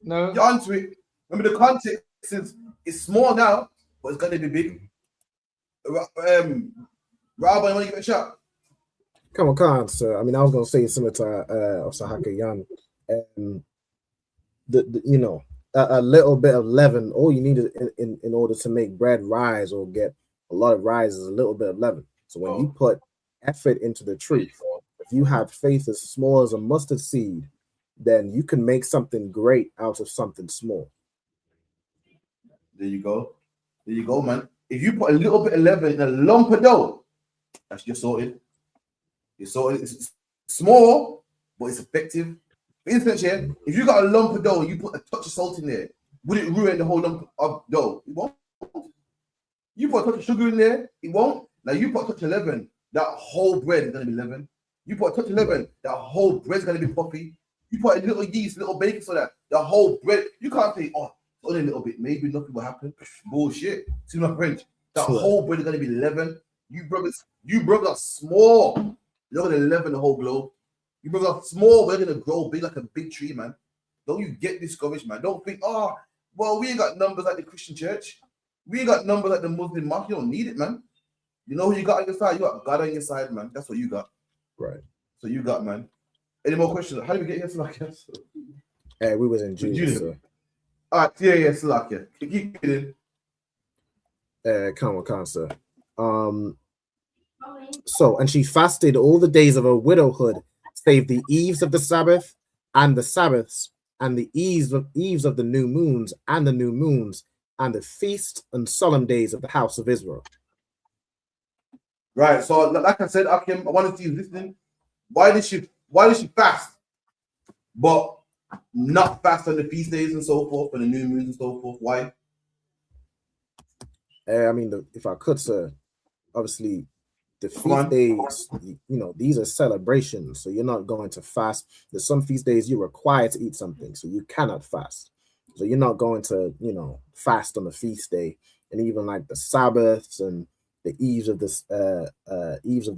No. You're onto it. Remember the context is it's small now, but it's gonna be big. Robert, you wanna give it a shot? Come on, sir. I mean, I was gonna say similar to Osahaka Young. You know, a little bit of leaven. All you need in order to make bread rise or get a lot of rise is a little bit of leaven. So when you put effort into the truth, if you have faith as small as a mustard seed, then you can make something great out of something small. There you go. There you go, man. If you put a little bit of leaven in a lump of dough, that's you're sorted. You're sorted. It's small, but it's effective. For instance, yeah, if you got a lump of dough and you put a touch of salt in there, would it ruin the whole lump of dough? It won't. You put a touch of sugar in there, it won't. Now you put a touch of leaven, that whole bread is gonna be leaven. You put a touch of leaven, that whole bread's gonna be puffy. You put a little yeast, little baking soda, the whole bread. You can't say, oh, only a little bit, maybe nothing will happen. Bullshit. See my French. That whole bread is gonna be leaven. You brothers are small. You're gonna leaven the whole globe. You brothers are small, we're gonna grow big like a big tree, man. Don't you get discouraged, man. Don't think, oh, well, we ain't got numbers like the Christian church. We ain't got numbers like the Muslim mosque. You don't need it, man. You know who you got on your side? You got God on your side, man. That's what you got. Right. So you got, man. Any more questions? How did we get here, Salakia? We was in June. So. All right, yeah, Salakia. Keep it in. Come on, sir. So, and she fasted all the days of her widowhood, save the eves of the Sabbath and the Sabbaths, and the eves of the new moons and the new moons, and the feast and solemn days of the house of Israel. Right. So, like I said, Akim, I wanted to see you listening. Why did she fast, but not fast on the feast days and so forth, and the new moons and so forth? Why? I mean, if I could, sir, obviously, the feast days, you know, these are celebrations, so you're not going to fast. There's some feast days you're required to eat something, so you cannot fast. So you're not going to, you know, fast on the feast day, and even like the Sabbaths and the eves of the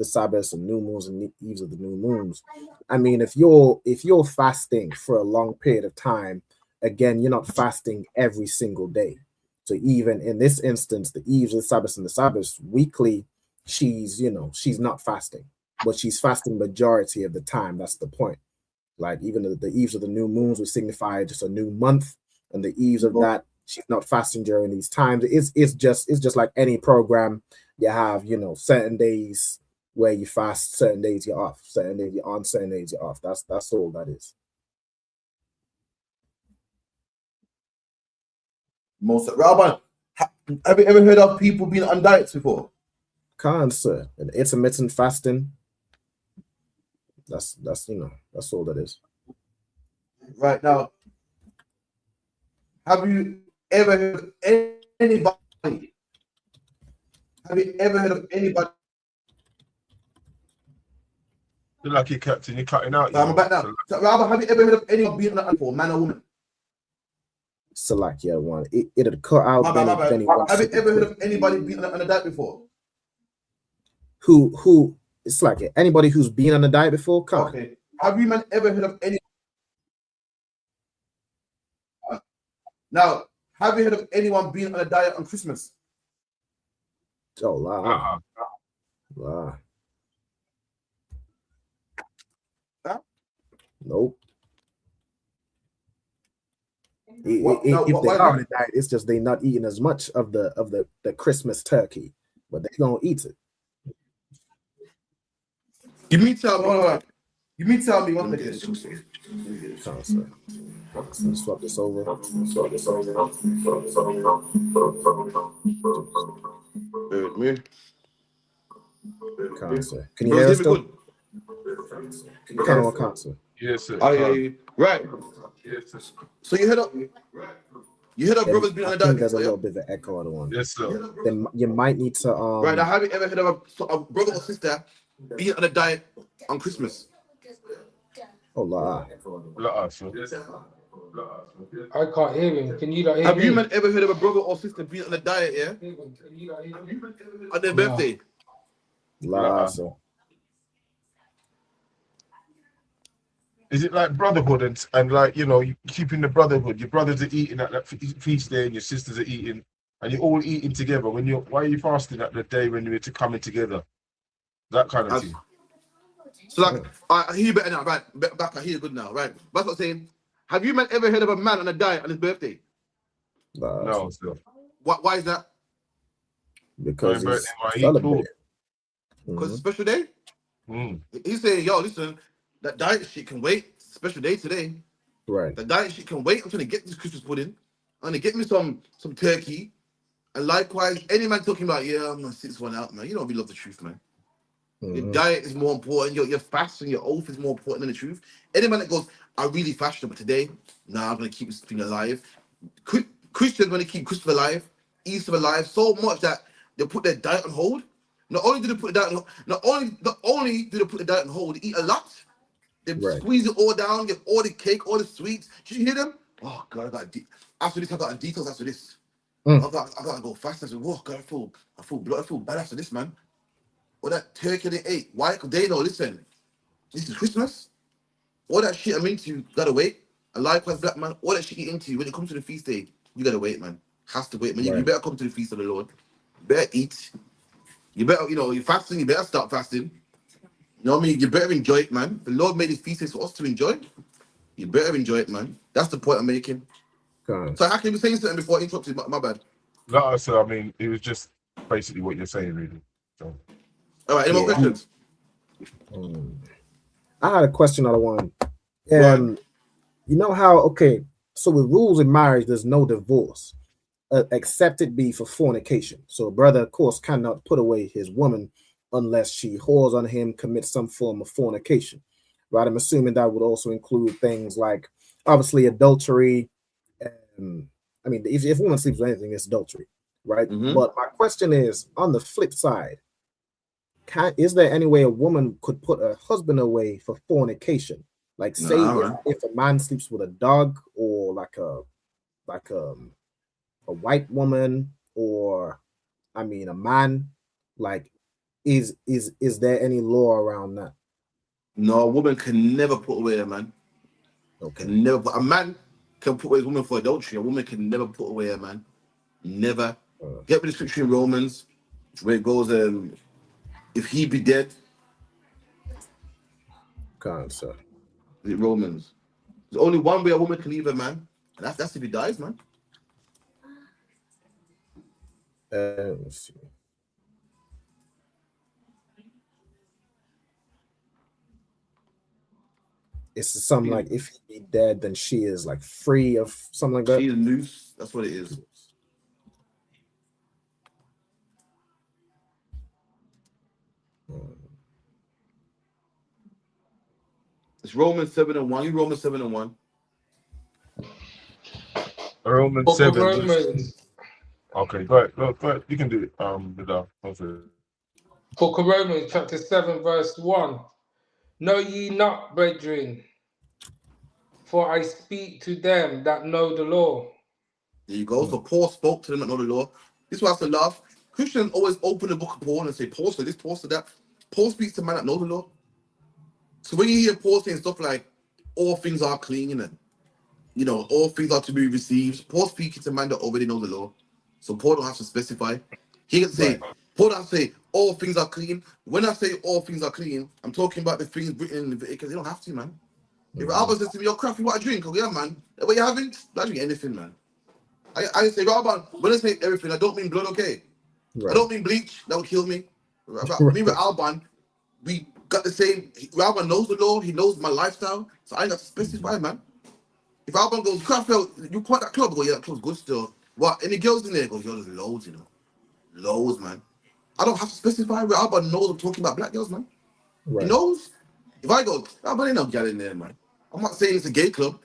Sabbaths and new moons and the eves of the new moons. I mean, if you're fasting for a long period of time, again, you're not fasting every single day. So even in this instance, the eves of the Sabbaths and the Sabbaths weekly, she's not fasting, but she's fasting majority of the time. That's the point. Like even the eves of the new moons would signify just a new month, and the eves of that, she's not fasting during these times. It's just like any program. You have, you know, certain days where you fast, certain days you're off, certain days you're on, certain days you're off. That's all that is. Rabban, have you ever heard of people being on diets before? Sir, and intermittent fasting. That's you know, that's all that is. Right now, have you ever heard of anybody? Have you ever heard of anybody? You're lucky, Captain. You're cutting out. I'm back now. So, Rabban, have you ever heard of anyone being on for man or woman? Salakia one. It'll cut out. My bad. Have you ever heard of anybody being on a diet before? Who? It's like anybody who's been on a diet before. Okay. Have you man ever heard of any? Now, have you heard of anyone being on a diet on Christmas? Oh, wow. Wow. Nope. If they are on a diet, it's just they're not eating as much of the Christmas turkey, but they gonna eat it. You mean tell me what it is? Let's swap this over. Can you hear us still? Concert. Yes, sir. Right. So you heard of brothers being on a diet? There's a little bit of an echo on the one. Yes, sir. Then you might need to Right now, have you ever heard of a brother or sister being on a diet on Christmas? Oh, la. I can't hear him. Can you not hear Have me? you man ever heard of a brother or sister being on a diet, yeah? On their birthday? La, so. Is it like brotherhood and like, you know, you keeping the brotherhood? Your brothers are eating at that feast day and your sisters are eating, and you're all eating together. Why are you fasting at the day when you're coming together? That kind of thing. So like, I hear you better now, right? Back, I hear you good now, right? That's what I'm saying. Have you ever heard of a man on a diet on his birthday? No, still. Why is that? Because Birthday, it's why he celebrated. Because it's a special day? He's saying, yo, listen, that diet shit can wait. It's a special day today. Right. The diet shit can wait. I'm trying to get this Christmas pudding. I'm gonna get me some turkey. And likewise, any man talking about, yeah, I'm gonna sit this one out, man. You don't really love the truth, man. Your diet is more important. Your fast and your oath is more important than the truth. Any man that goes, I really fasted, but today, I'm gonna keep this thing alive. Christians want to keep Christmas alive, Easter alive, so much that they put their diet on hold. Not only do they put the diet on, not only do they put the diet on hold, they eat a lot. They squeeze it all down, get all the cake, all the sweets. Did you hear them? Oh God, after this, I got a detox after this. I gotta go fast. I said, whoa, God, I feel bad after this, man. All that turkey they ate. Why? Because they know, listen, this is Christmas. All that shit I'm into, you gotta wait. And likewise, black man, all that shit you into, when it comes to the feast day, you gotta wait, man. Has to wait, man. You better come to the feast of the Lord. You better eat. You better, you're fasting, you better start fasting. You know what I mean? You better enjoy it, man. The Lord made his feast days for us to enjoy. You better enjoy it, man. That's the point I'm making. So how can you be saying something before I interrupted? My bad. No, so I mean, it was just basically what you're saying, really. So. All right, any more questions? I had a question on the one. You know how, so with rules in marriage, there's no divorce, except it be for fornication. So a brother, of course, cannot put away his woman unless she whores on him, commits some form of fornication. Right? I'm assuming that would also include things like, obviously, adultery. I mean, if a woman sleeps with anything, it's adultery, right? But my question is, on the flip side, is there any way a woman could put her husband away for fornication? Like, say if a man sleeps with a dog, or like a white woman, or a man, like, is there any law around that? No, a woman can never put away a man. Okay. Never. A man can put away a woman for adultery. A woman can never put away a man. Never. Get with the scripture in Romans, where it goes, if he be dead. Sir. Romans. There's only one way a woman can leave a man, and that's if he dies, man. Let's see. It's something like, if he be dead, then she is like free of something like that. She is loose. That's what it is. It's Romans 7:1. You Romans 7:1. Romans 7. Okay, go ahead. You can do it. Book of Romans, chapter 7, verse 1. Know ye not, brethren, for I speak to them that know the law. There you go. So Paul spoke to them that know the law. This is why I have to laugh. Christians always open the book of Paul and say, Paul said this, Paul said that. Paul speaks to men that know the law. So when you hear Paul saying stuff like, all things are clean, and all things are to be received, Paul speaking to men that already know the law. So Paul don't have to specify. He can say, Paul don't have to say, all things are clean. When I say all things are clean, I'm talking about the things written in Leviticus. They don't have to, man. If Alba says to me, yo, crap, you want a drink? Oh, yeah, man. What you having? I drink anything, man. I say, Rabban, when I say everything, I don't mean blood, okay? I don't mean bleach. That would kill me. Me with Alban, we got the same. Alban knows the law. He knows my lifestyle. So I ain't got to specify, man. If Alban goes, Crafel, you quite that club? I go, yeah, that club's good still. What? Any girls in there? I go, yo, there's loads, Loads, man. I don't have to specify. Alban knows I'm talking about black girls, man. He knows. If I go, Alban ain't no girl in there, man. I'm not saying it's a gay club.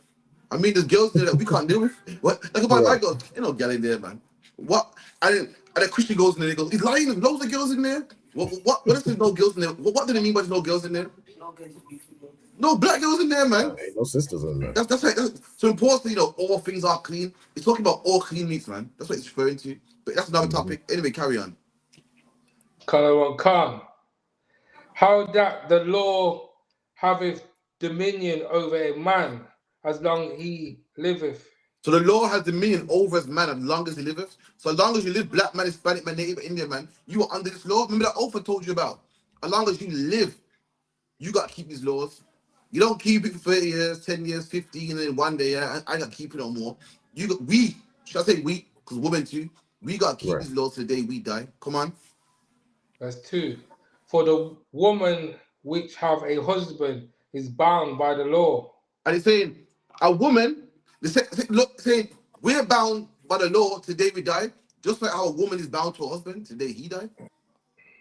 I mean, there's girls there that we can't deal with. What? Like if I go, ain't no girl in there, man. What? And then Christian goes in there, he goes, he's lying, there's loads of girls in there. What if there's no girls in there? What do they mean by there's no girls in there? No black girls in there, man. Ain't no sisters in there. That's right. So important, all things are clean. It's talking about all clean meats, man. That's what it's referring to. But that's another topic. Anyway, carry on. Come. How that the law haveth dominion over a man as long he liveth. So the law has dominion over his man as long as he liveth. So as long as you live, black man, Hispanic man, Native Indian man, you are under this law. Remember that oath I told you about. As long as you live, You got to keep these laws. You don't keep it for 30 years, 10 years, 15, and then one day, I got to keep it no more. Should I say we, because women too, we got to keep these laws to the day we die. Come on. Verse 2. For the woman which have a husband is bound by the law. And it's saying, a woman, saying, we're bound by the law to the day we die, just like how a woman is bound to her husband to the day he died.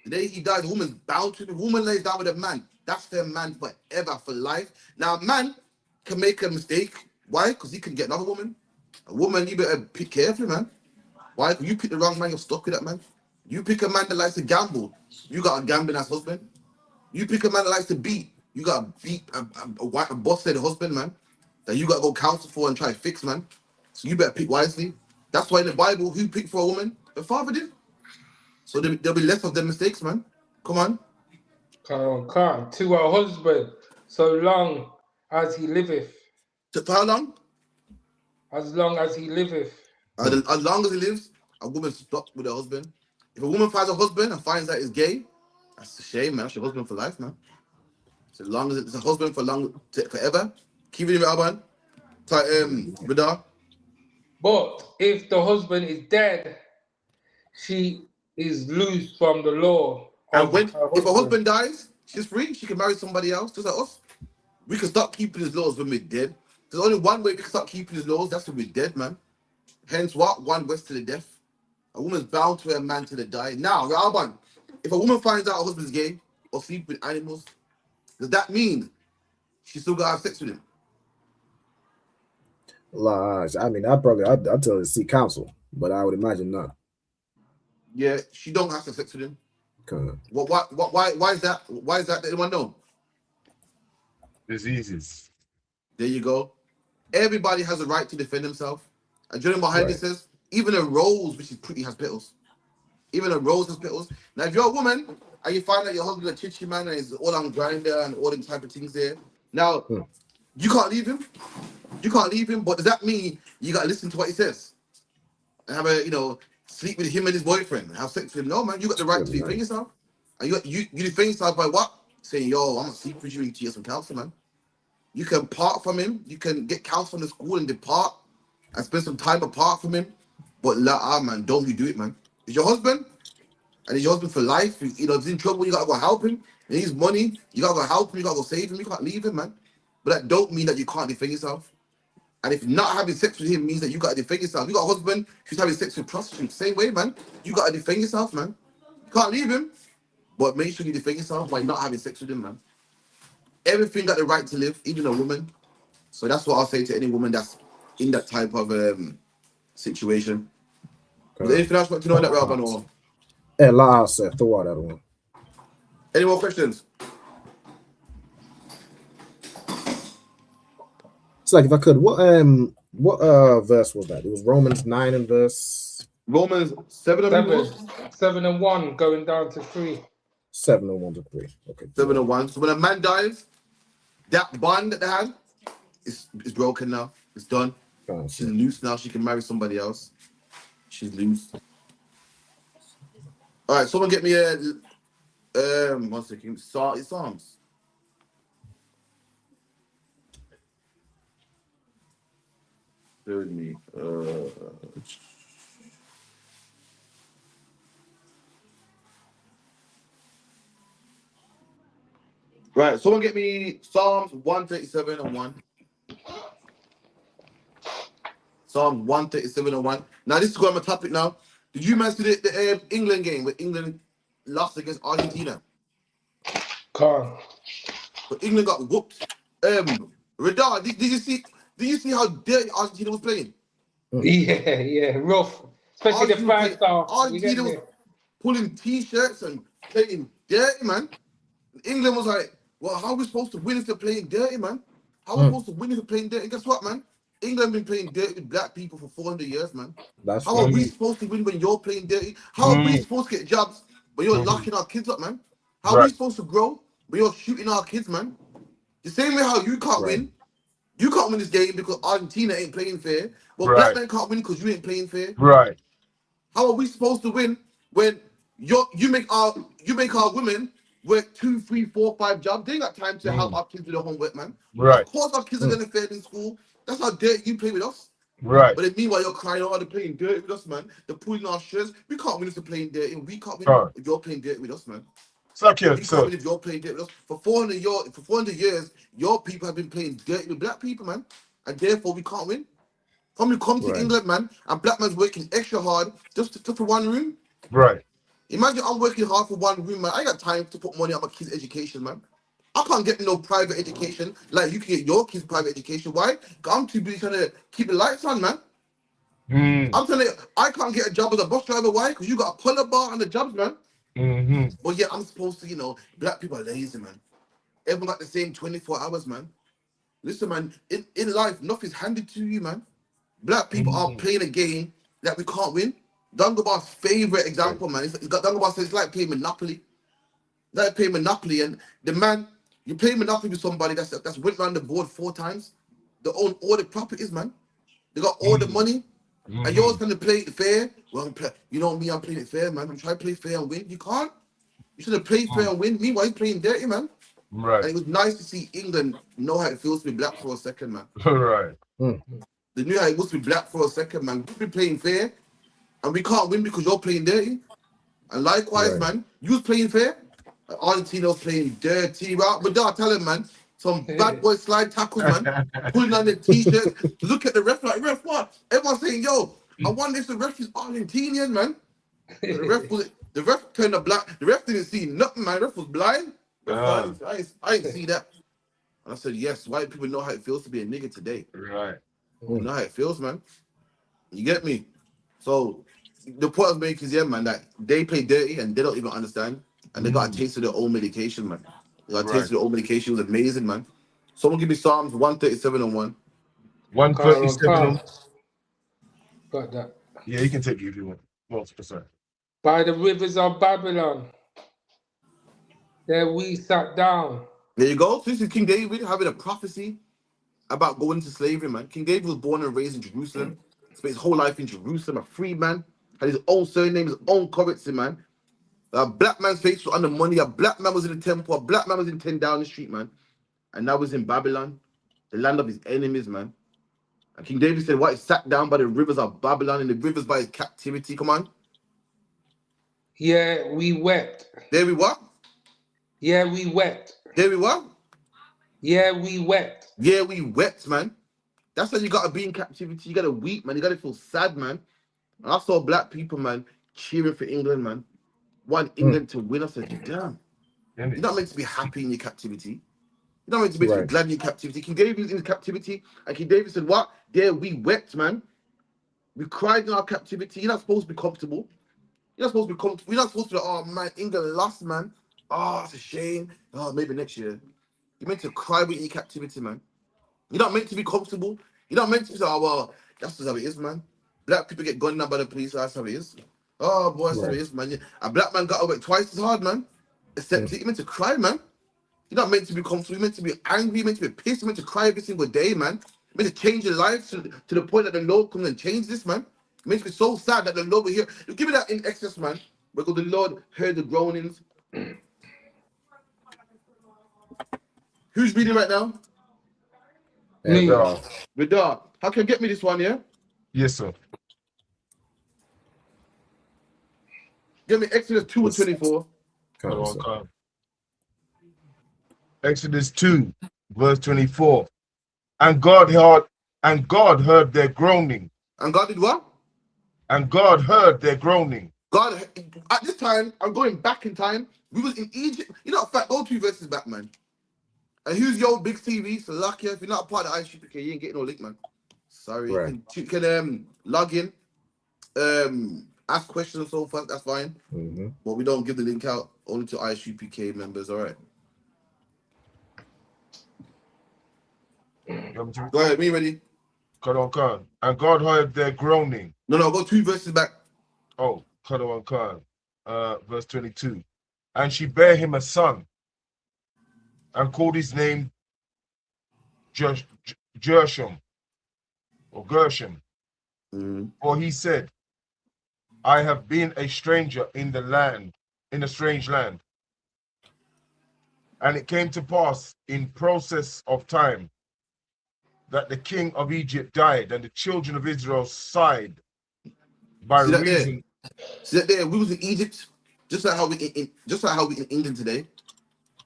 The day he dies, the woman's bound to the woman lays down with a man. That's their man forever, for life. Now, a man can make a mistake. Why? Because he can get another woman. A woman, you better pick carefully, man. Why? If you pick the wrong man, you're stuck with that man. You pick a man that likes to gamble, you got a gambling ass husband. You pick a man that likes to beat, you got to beat a boss-head husband, man, that you got to go counsel for and try to fix, man. So you better pick wisely. That's why in the Bible, who picked for a woman? The father did. So there'll be less of them mistakes, man. Come on. Can't. To her husband, so long as he liveth. For how long? As long as he liveth. As long as he lives, a woman's stuck with her husband. If a woman finds a husband and finds out he's gay, that's a shame, man. That's your husband for life, man. So as long as it's a husband forever, keep it in your man. Radar. But if the husband is dead, she is loose from the law. And if a husband dies, she's free. She can marry somebody else, just like us. We can start keeping his laws when we're dead. There's only one way we can start keeping his laws. That's when we're dead, man. Hence what? One west to the death. A woman's bound to her man to the die. Now, Raban, if a woman finds out her husband's gay or sleep with animals, does that mean she still gotta have sex with him? I mean, I'd tell her to seek counsel, but I would imagine not. Yeah, she don't have to have sex with him. Okay. Why is that? Why is that? Anyone know? Diseases. There you go. Everybody has a right to defend himself. And Jordan behind it says, even a rose which is pretty has petals. Even a rose has petals. Now, if you're a woman and you find that your husband is a chichi man and is all on grinder and all them type of things there, now you can't leave him. You can't leave him. But does that mean you gotta listen to what he says and have sleep with him and his boyfriend and have sex with him? No, man. You got the right to defend yourself. And you defend yourself by what? Saying, yo, I'm gonna sleep with you and get some counsel, man. You can part from him. You can get counsel from the school and depart and spend some time apart from him. But man, don't you do it, man. It's your husband, and it's your husband for life. If he's in trouble, you gotta go help him. He needs money, you gotta go help him, you gotta go save him, you can't leave him, man. But that don't mean that you can't defend yourself. And if not having sex with him means that you gotta defend yourself. You got a husband who's having sex with prostitutes, same way, man. You gotta defend yourself, man. You can't leave him, but make sure you defend yourself by not having sex with him, man. Everything got the right to live, even a woman. So that's what I'll say to any woman that's in that type of situation. Is there anything else you want to know in that, Rabban? Or Throw out that one. Any more questions? It's like, if I could, what verse was that? It was Romans 9 and verse. Romans 7 and 1 going down to 3. 7 and 1 to 3. Okay. 7 and 1. So when a man dies, that bond that they had is broken now. It's done. She's loose now. She can marry somebody else. She's loose. All right, someone get me a 1 second. Psalms. Bear with me. Right, someone get me Psalms 137 and 1. Psalm 137 and 1. Now, this is going on my topic now. Did you man see the England game where England lost against Argentina? Can't. But England got whooped. Radar, did you see how dirty Argentina was playing? Yeah, rough. Especially the first half. Argentina was pulling t-shirts and playing dirty, man. England was like, well, how are we supposed to win if they're playing dirty, man? How are we supposed to win if they're playing dirty? And guess what, man? England been playing dirty with black people for 400 years, man. How are we supposed to win when you're playing dirty? How are we supposed to get jobs when you're locking our kids up, man? How are we supposed to grow when you're shooting our kids, man? The same way how you can't win. You can't win this game because Argentina ain't playing fair. Well, black men can't win because you ain't playing fair. Right. How are we supposed to win when you make our women work 2, 3, 4, 5 jobs. They ain't got time to help our kids with their homework, man. Right. Of course, our kids are gonna fail in school. That's how dirty you play with us. Right. But then meanwhile, you're crying, oh, they're playing dirty with us, man. They're pulling our shirts. We can't win if they're playing dirty. We can't win if you're playing dirty with us, man. Okay, we can't win if you're playing dirty with us. For 400 years, your people have been playing dirty with black people, man. And therefore, we can't win. When we come to England, man, and black man's working extra hard just for one room. Right. Imagine I'm working hard for one room, man. I ain't got time to put money on my kids' education, man. I can't get no private education like you can get your kids' private education. Why? 'Cause I'm too busy trying to keep the lights on, man. I'm telling you, I can't get a job as a bus driver. Why? Because you got a puller bar on the jobs, man. But yeah, I'm supposed to, black people are lazy, man. Everyone got the same 24 hours, man. Listen, man, in life, nothing's handed to you, man. Black people are playing a game that we can't win. Dungabar's favorite example, man. Dungabar says it's like playing Monopoly. Like playing Monopoly, and the man, you play Monopoly with somebody that's went around the board 4 times. They own all the properties, man. They got all the money. And you're always going to play it fair. Well, you know me, I'm playing it fair, man. I'm trying to play fair and win. You can't. You should have played fair and win. Meanwhile, you're playing dirty, man. Right. And it was nice to see England know how it feels to be black for a second, man. Right. They knew how it was to be black for a second, man. We've been playing fair, and we can't win because you're playing dirty. And likewise, man, you was playing fair. Argentina was playing dirty. But I tell him, man, some bad boy slide tackles, man, pulling on the t-shirts. Look at the ref, like, ref, what? Everyone's saying, yo, I wonder if the ref is Argentinian, man. The ref turned the black. The ref didn't see nothing, man. The ref was blind. I didn't see that. And I said, yes, white people know how it feels to be a nigga today. Right. You know how it feels, man. You get me? So the point I was making is, yeah, man, that they play dirty and they don't even understand. And they got a taste of their own medication, man. They got a taste of their own medication. It was amazing, man. Someone give me Psalms 137 and 1. 137. Got that. Yeah, you can take it if you want. Multiple percent. By the rivers of Babylon, there we sat down. There you go. So this is King David having a prophecy about going into slavery, man. King David was born and raised in Jerusalem. Spent his whole life in Jerusalem, a free man. Had his own surname, his own currency, man. A black man's face was under money. A black man was in the temple. A black man was in 10 Downing Street, man. And now he's in Babylon, the land of his enemies, man. And King David said, what? He sat down by the rivers of Babylon and the rivers by his captivity. Come on. Yeah, we wept. There we what? Yeah, we wept. There we what? Yeah, we wept. Yeah, we wept, man. That's how you gotta be in captivity. You gotta weep, man. You gotta feel sad, man. And I saw black people, man, cheering for England, man. Want England to win. I said, damn. You're not meant to be happy in your captivity. You're not meant to be glad in your captivity. King David was in captivity, and King David said, what? There we wept, man. We cried in our captivity. You're not supposed to be comfortable. You're not supposed to be comfortable. You're not supposed to be, oh, man, England lost, man. Oh, it's a shame. Oh, maybe next year. You're meant to cry with your captivity, man. You're not meant to be comfortable. You're not meant to be, oh, well, that's just how it is, man. Black people get gunned down by the police, that's how it is. Oh, boy, that's how it is, man. A black man got to work twice as hard, man. Except you're meant to cry, man. You're not meant to be comfortable. You're meant to be angry. You're meant to be pissed. You're meant to cry every single day, man. You're meant to change your life to the point that the Lord comes and change this, man. It makes me so sad that the Lord will hear. You give me that in Exodus, man. Because the Lord heard the groanings. Who's reading right now? Me. Vidar. How can you get me this one, yeah? Yes, sir. Get me Exodus 2 and 24. Exodus 2, verse 24. And God heard their groaning. And God did what? And God heard their groaning. God, at this time, I'm going back in time. We was in Egypt. You know, in fact, go 2 verses back, man. And who's your big TV? So lucky if you're not a part of ISUPK, you ain't getting no link, man. Sorry. You can log in, ask questions and so forth. That's fine. But we don't give the link out only to ISUPK members. All right. Go ahead. Me ready? Khan. And God heard their groaning. No, go 2 verses back. Oh, Khan. Verse 22. And she bare him a son, and called his name Gershom, or Gershom. For he said, I have been a stranger in the land, in a strange land. And it came to pass in process of time that the king of Egypt died, and the children of Israel sighed by See that there? reason. See that there? We was in Egypt, just like how we in England today.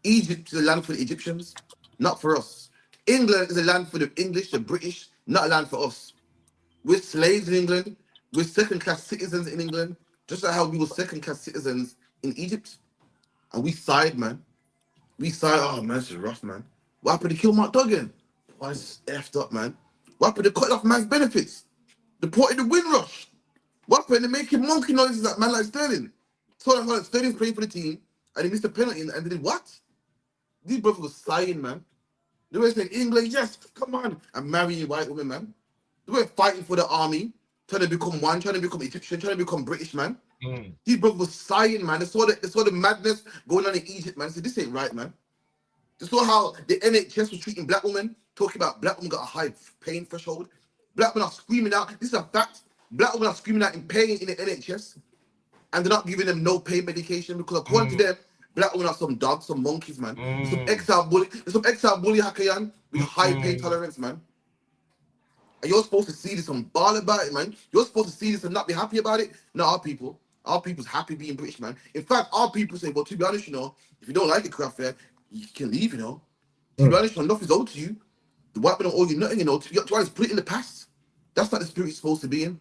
Egypt is a land for the Egyptians, not for us. England is a land for the English, the British, not a land for us. We're slaves in England. We're second-class citizens in England, just like how we were second-class citizens in Egypt. And we sighed, man. We sighed, oh man, this is rough, man. What happened to kill Mark Duggan? Why is this effed up, man? What happened to cut off man's benefits? Deported the Windrush. What happened to making monkey noises at man like Sterling? So that Sterling's playing for the team and he missed a penalty and they did what? These brothers were sighing, man. They were saying, England, yes, come on. And marrying white women, man. They were fighting for the army, trying to become one, trying to become Egyptian, trying to become British, man. These brothers were sighing, man. They saw the madness going on in Egypt, man. They said, this ain't right, man. They saw how the NHS was treating black women, talking about black women got a high pain threshold. Black women are screaming out. This is a fact. Black women are screaming out in pain in the NHS, and they're not giving them no pain medication because according to them, black women are some dogs, some monkeys, man. There's some exile bully hackayan with high pain tolerance, man. And you're supposed to see this and bawl about it, man. You're supposed to see this and not be happy about it. No, our people's happy being British, man. In fact, our people say, well, to be honest, you know, if you don't like it, craft fair, you can leave, you know. To be honest, enough is owed to you. The white men don't owe you nothing, you know. You have to put it in the past. That's not the spirit you're supposed to be in.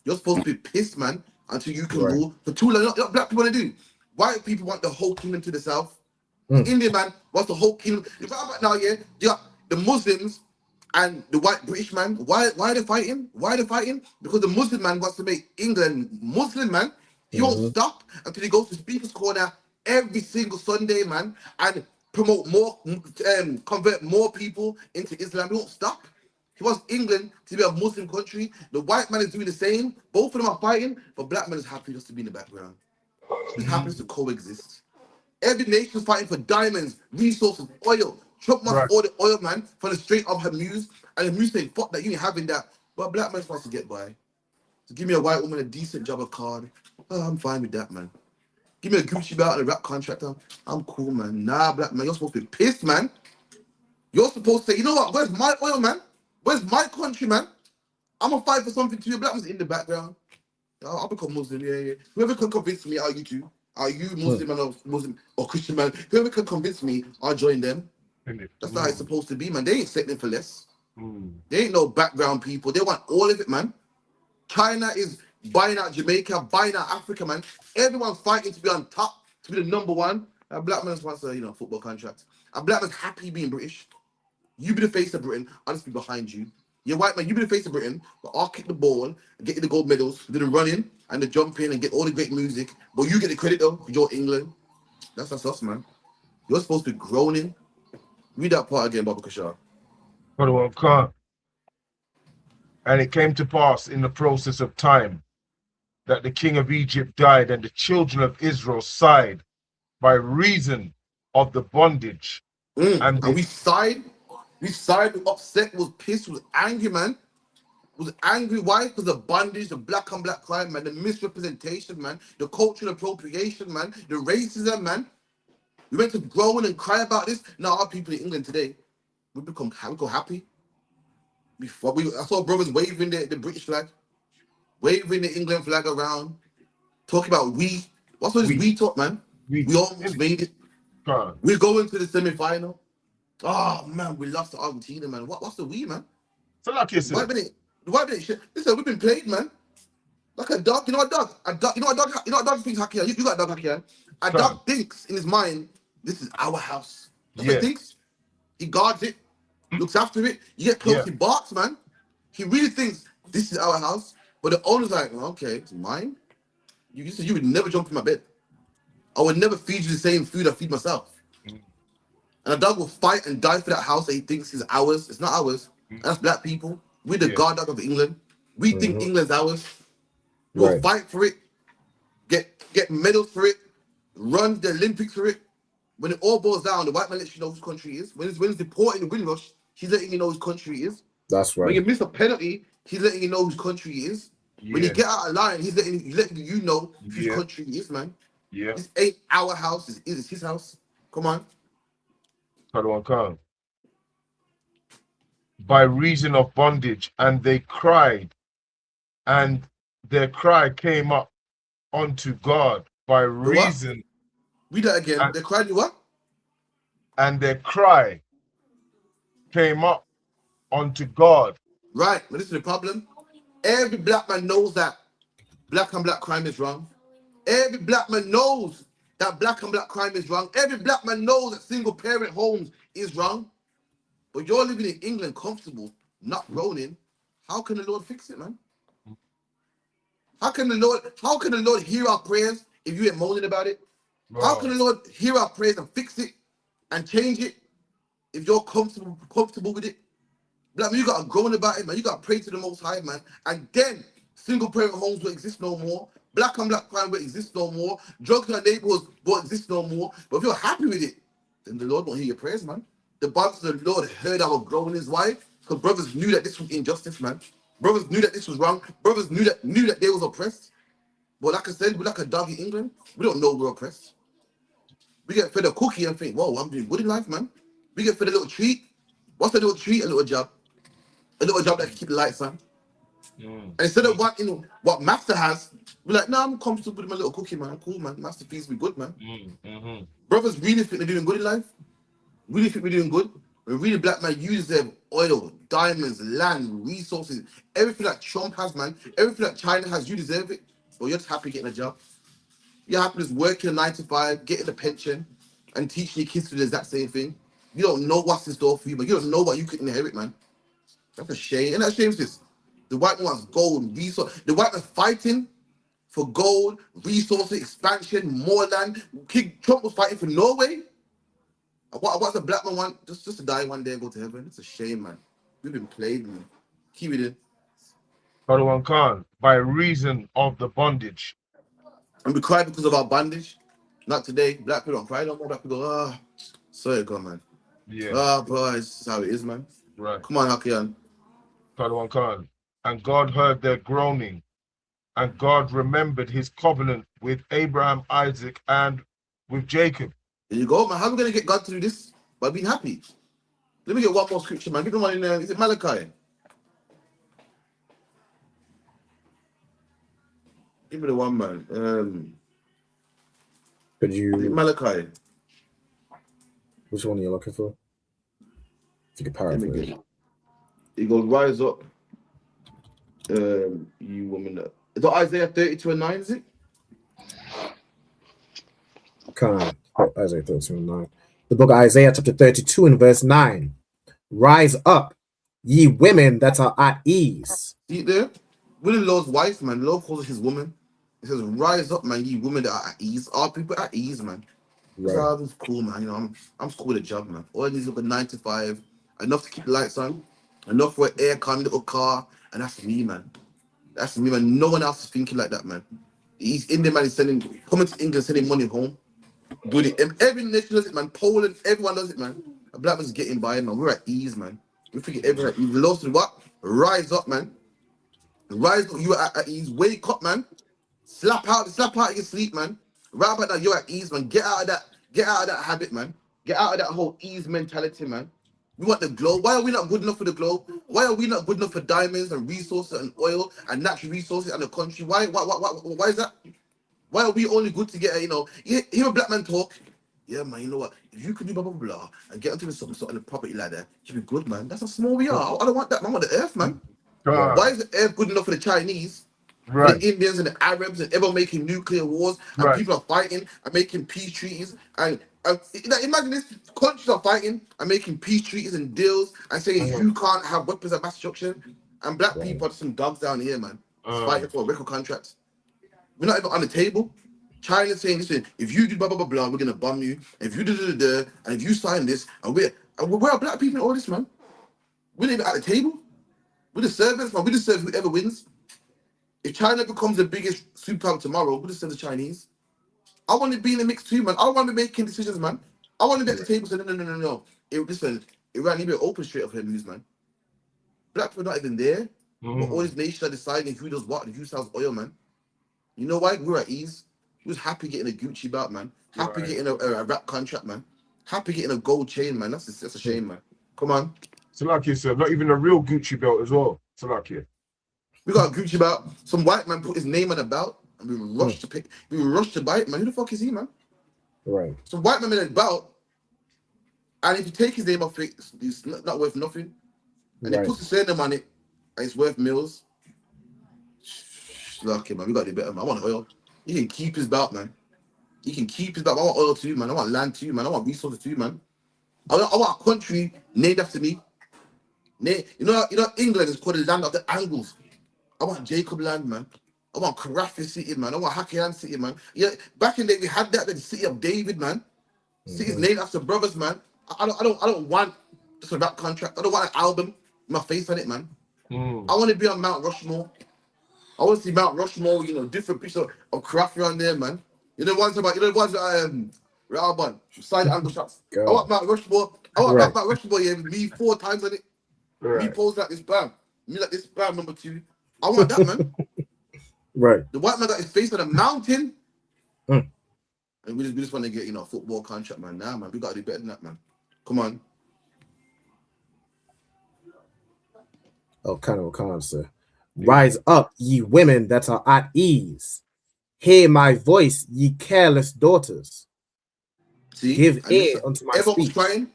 You're supposed to be pissed, man, until you can rule. For too long, what black people want to do. White people want the whole kingdom to the south. The Indian man wants the whole kingdom. If I'm right now, yeah, you got the Muslims and the white British man. Why are they fighting? Why are they fighting? Because the Muslim man wants to make England Muslim, man. He won't stop until he goes to Speaker's Corner every single Sunday, man, and promote more, convert more people into Islam. He won't stop. He wants England to be a Muslim country. The white man is doing the same. Both of them are fighting, but black man is happy just to be in the background. He's happy to coexist. Every nation is fighting for diamonds, resources, oil. Trump wants all the oil, man, from the Strait of Hormuz. And Hormuz saying, fuck that, you ain't having that. But black man wants to get by. So give me a white woman a decent job, a card. Oh, I'm fine with that, man. Give me a Gucci belt and a rap contractor. I'm cool, man. Nah, black man, you're supposed to be pissed, man. You're supposed to say, you know what? Where's my oil, man? Where's my country, man? I'm gonna fight for something too. Black man's in the background. I'll become Muslim, yeah. Whoever can convince me, are you two? Are you Muslim man or Muslim or Christian man? Whoever can convince me, I'll join them. That's not how it's supposed to be, man. They ain't settling for less. They ain't no background people. They want all of it, man. China is buying out Jamaica, buying out Africa, man. Everyone's fighting to be on top, to be the number one. A black man wants a football contract. A black man's happy being British. You be the face of Britain, I'll just be behind you. You're white man, you be the face of Britain, but I'll kick the ball and get you the gold medals, do the running and the jumping and get all the great music. But you get the credit though, because you're England. That's us, man. You're supposed to be groaning. Read that part again, Baba Kashar. And it came to pass in the process of time that the king of Egypt died, and the children of Israel sighed by reason of the bondage. And we sighed, we upset, was pissed, was angry, man. Was angry. Why? Because the bondage, the black on black crime, man, the misrepresentation, man, the cultural appropriation, man, the racism, man. We went to groan and cry about this. Now our people in England today, we go happy. I saw brothers waving the British flag, waving the England flag around, talking about we. What's all this we talk, man? We almost made it. We're going to the semi-final. Oh man, we lost to Argentina, man. What's the we, man? So like you said, listen, we've been played, man. Like a dog, you know a dog, you know a dog thinks hacky. You got a dog hacky. A dog thinks in his mind, this is our house. That's what he thinks. He guards it, looks after it. You get close, he barks, man. He really thinks this is our house. But the owner's like, okay, it's mine. You said you would never jump in my bed. I would never feed you the same food I feed myself. And a dog will fight and die for that house that he thinks is ours. It's not ours. That's black people. We're the guard dog of England. We think England's ours. We'll fight for it, get medals for it, run the Olympics for it. When it all boils down, the white man lets you know whose country he is. When he's deporting the Windrush, he's letting you know whose country he is. That's right. When you miss a penalty, he's letting you know whose country he is. When you get out of line, he's letting you know whose country he is, man. This ain't our house, it's his house. Come on. By reason of bondage, and they cried, and their cry came up unto God by reason. Read that again. They cried what? And their cry came up unto God. Right, but this is the problem. Every black man knows that black and black crime is wrong. Every black man knows that black and black crime is wrong. Every black man knows that single parent homes is wrong. But you're living in England comfortable, not groaning. How can the Lord fix it, man? How can the Lord hear our prayers if you ain't moaning about it? How can the Lord hear our prayers and fix it and change it if you're comfortable with it? Black man, you gotta groan about it, man. You gotta pray to the Most High, man. And then single parent homes will exist no more. Black and black crime will exist no more. Drugs in our neighborhoods won't exist no more. But if you're happy with it, then the Lord won't hear your prayers, man. The Bible says the Lord heard our groanings. Why? Because brothers knew that this was injustice, man. Brothers knew that this was wrong. Brothers knew that they was oppressed. But like I said, we're like a dog in England. We don't know we're oppressed. We get fed a cookie and think, whoa, I'm doing good in life, man. We get fed a little treat. What's a little treat? A little job. A little job that can keep the lights on. And instead of wanting what Master has, we're like, nah, I'm comfortable with my little cookie, man. I'm cool, man. Master feeds me good, man. Brothers really think they're doing good in life. Really think we're doing good. When really black man use their oil, diamonds, land, resources, everything that Trump has, man. Everything that China has, you deserve it. But you're just happy getting a job. You're happy just working a 9 to 5, getting a pension, and teaching your kids to do the exact same thing. You don't know what's in store for you, but you don't know what you could inherit, man. That's a shame. And that shames this. The white man wants gold, resource. The white man fighting for gold, resources, expansion, more land. King Trump was fighting for Norway. What's the black man want? Just to die one day and go to heaven. It's a shame, man. We've been played, man. Keep it in. Khan, by reason of the bondage. And we cry because of our bondage. Not today. Black people don't cry no more. Black people go, sorry, God, man. Yeah. Boy, this is how it is, man. Right. Come on, Hakian. Khan. And God heard their groaning, and God remembered his covenant with Abraham, Isaac, and with Jacob. There you go, man. How are we going to get God to do this? By being happy. Let me get one more scripture, man. Give me one in there. Is it Malachi? Give me the one, man. Could you... Malachi. Which one are you looking for? If you could paraphrase. He goes, rise up, you woman. Is that Isaiah 32 and 9, is it? Isaiah 32 and 9. The book of Isaiah, chapter 32 and verse 9. Rise up, ye women that are at ease. See there? We're the Lord's wife, man. The Lord calls us his woman. He says, rise up, man, ye women that are at ease. All people at ease, man. Right. It's cool, man. You know, I'm cool with a job, man. All I need is like a 9 to 5, enough to keep the lights on, enough for an aircon, little car, and that's me, man. That's me, man. No one else is thinking like that, man. He's Indian, man. He's coming to England, sending money home. Doing it. Every nation does it, man. Poland, everyone does it, man. A black man's getting by, man. We're at ease, man. We forget everyone at ease. We lost to what? Rise up, man. Rise up. You are at ease. Wake up, man. Slap out your sleep, man. Right about now, you're at ease, man. Get out of that habit, man. Get out of that whole ease mentality, man. We want the globe. Why are we not good enough for the globe? Why are we not good enough for diamonds and resources and oil and natural resources and the country? Why is that? Why are we only good to get, hear a black man talk? Yeah, man, you know what? If you could do blah, blah, blah, and get onto something sort of property like that, you'd be good, man. That's how small we are. I don't want that, man. I want the earth, man. Why is the earth good enough for the Chinese? Right. For the Indians and the Arabs and everyone making nuclear wars and people are fighting and making peace treaties and imagine this, countries are fighting and making peace treaties and deals and saying you can't have weapons of mass destruction and black people are just some dogs down here, man, fighting for a record contract. We're not even on the table. China's saying, listen, if you do blah blah blah blah, we're gonna bomb you. If you do and if you sign this, and where are black people in all this, man? We're not even at the table. We're the servants, man. We just serve whoever wins. If China becomes the biggest superpower tomorrow, we'll just send the Chinese. I want to be in the mix too, man. I want to be making decisions, man. I want to be at the table saying, no. Listen, Iran, you better open straight up her moves, man. Black people are not even there. But all these nations are deciding who does what and who sells oil, man. You know why? We're at ease. We was happy getting a Gucci belt, man. Happy getting a rap contract, man. Happy getting a gold chain, man. That's a shame, man. Come on. Salakia, sir. Not even a real Gucci belt as well. Salakia. We got a Gucci belt. Some white man put his name on the belt, and we rushed to pick. We rushed to buy it, man. Who the fuck is he, man? Right. Some white man made a belt, and if you take his name off it, it's not worth nothing. And he puts his surname on it, and it's worth millions. Lucky, man. We got to do better, man. I want oil. He can keep his belt, man. He can keep his belt. I want oil too, man. I want land too, man. I want resources too, man. I want a country named after me. You know, England is called the land of the Angles. I want Jacob land, man. I want Karafi City, man. I want Hakian City, man. Yeah, back in the day we had that, the city of David, man. City's named after brothers, man. I don't want just a rap contract. I don't want an album with my face on it, man. I want to be on Mount Rushmore. I want to see Mount Rushmore, you know, different pieces of craft around there, man. You know the ones Raban, side angle shots. I want Mount Rushmore. I want Mount Rushmore, yeah, with me 4 times on it. Me pose like this, bam. Me like this, bam, number 2. I want that, man. The white man got his face on a mountain. And we just want to get, you know, a football contract, man. Nah, man, we got to do better than that, man. Come on. Oh, kind of a concept. Rise up, ye women that are at ease. Hear my voice, ye careless daughters. See? Give ear unto my everyone speech. Was crying.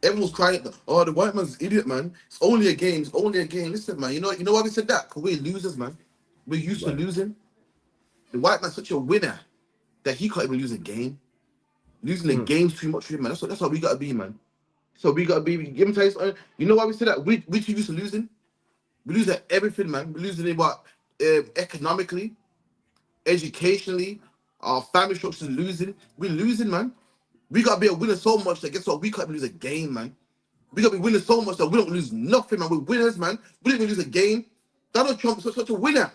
Everyone was crying. Oh, the white man's an idiot, man. It's only a game. It's only a game. Listen, man. You know why we said that? Because we're losers, man. We're used to losing. The white man's such a winner that he can't even lose a game. Losing the game's too much for him, man. That's what we gotta be, man. So we gotta be. Give him time. You know why we said that? We too used to losing. We lose at everything, man. We losing it what economically, educationally, our family structures losing. We're losing, man. We gotta be a winner so much that guess what? We can't even lose a game, man. We gotta be winning so much that we don't lose nothing, man. We're winners, man. We didn't even lose a game. Donald Trump is such a winner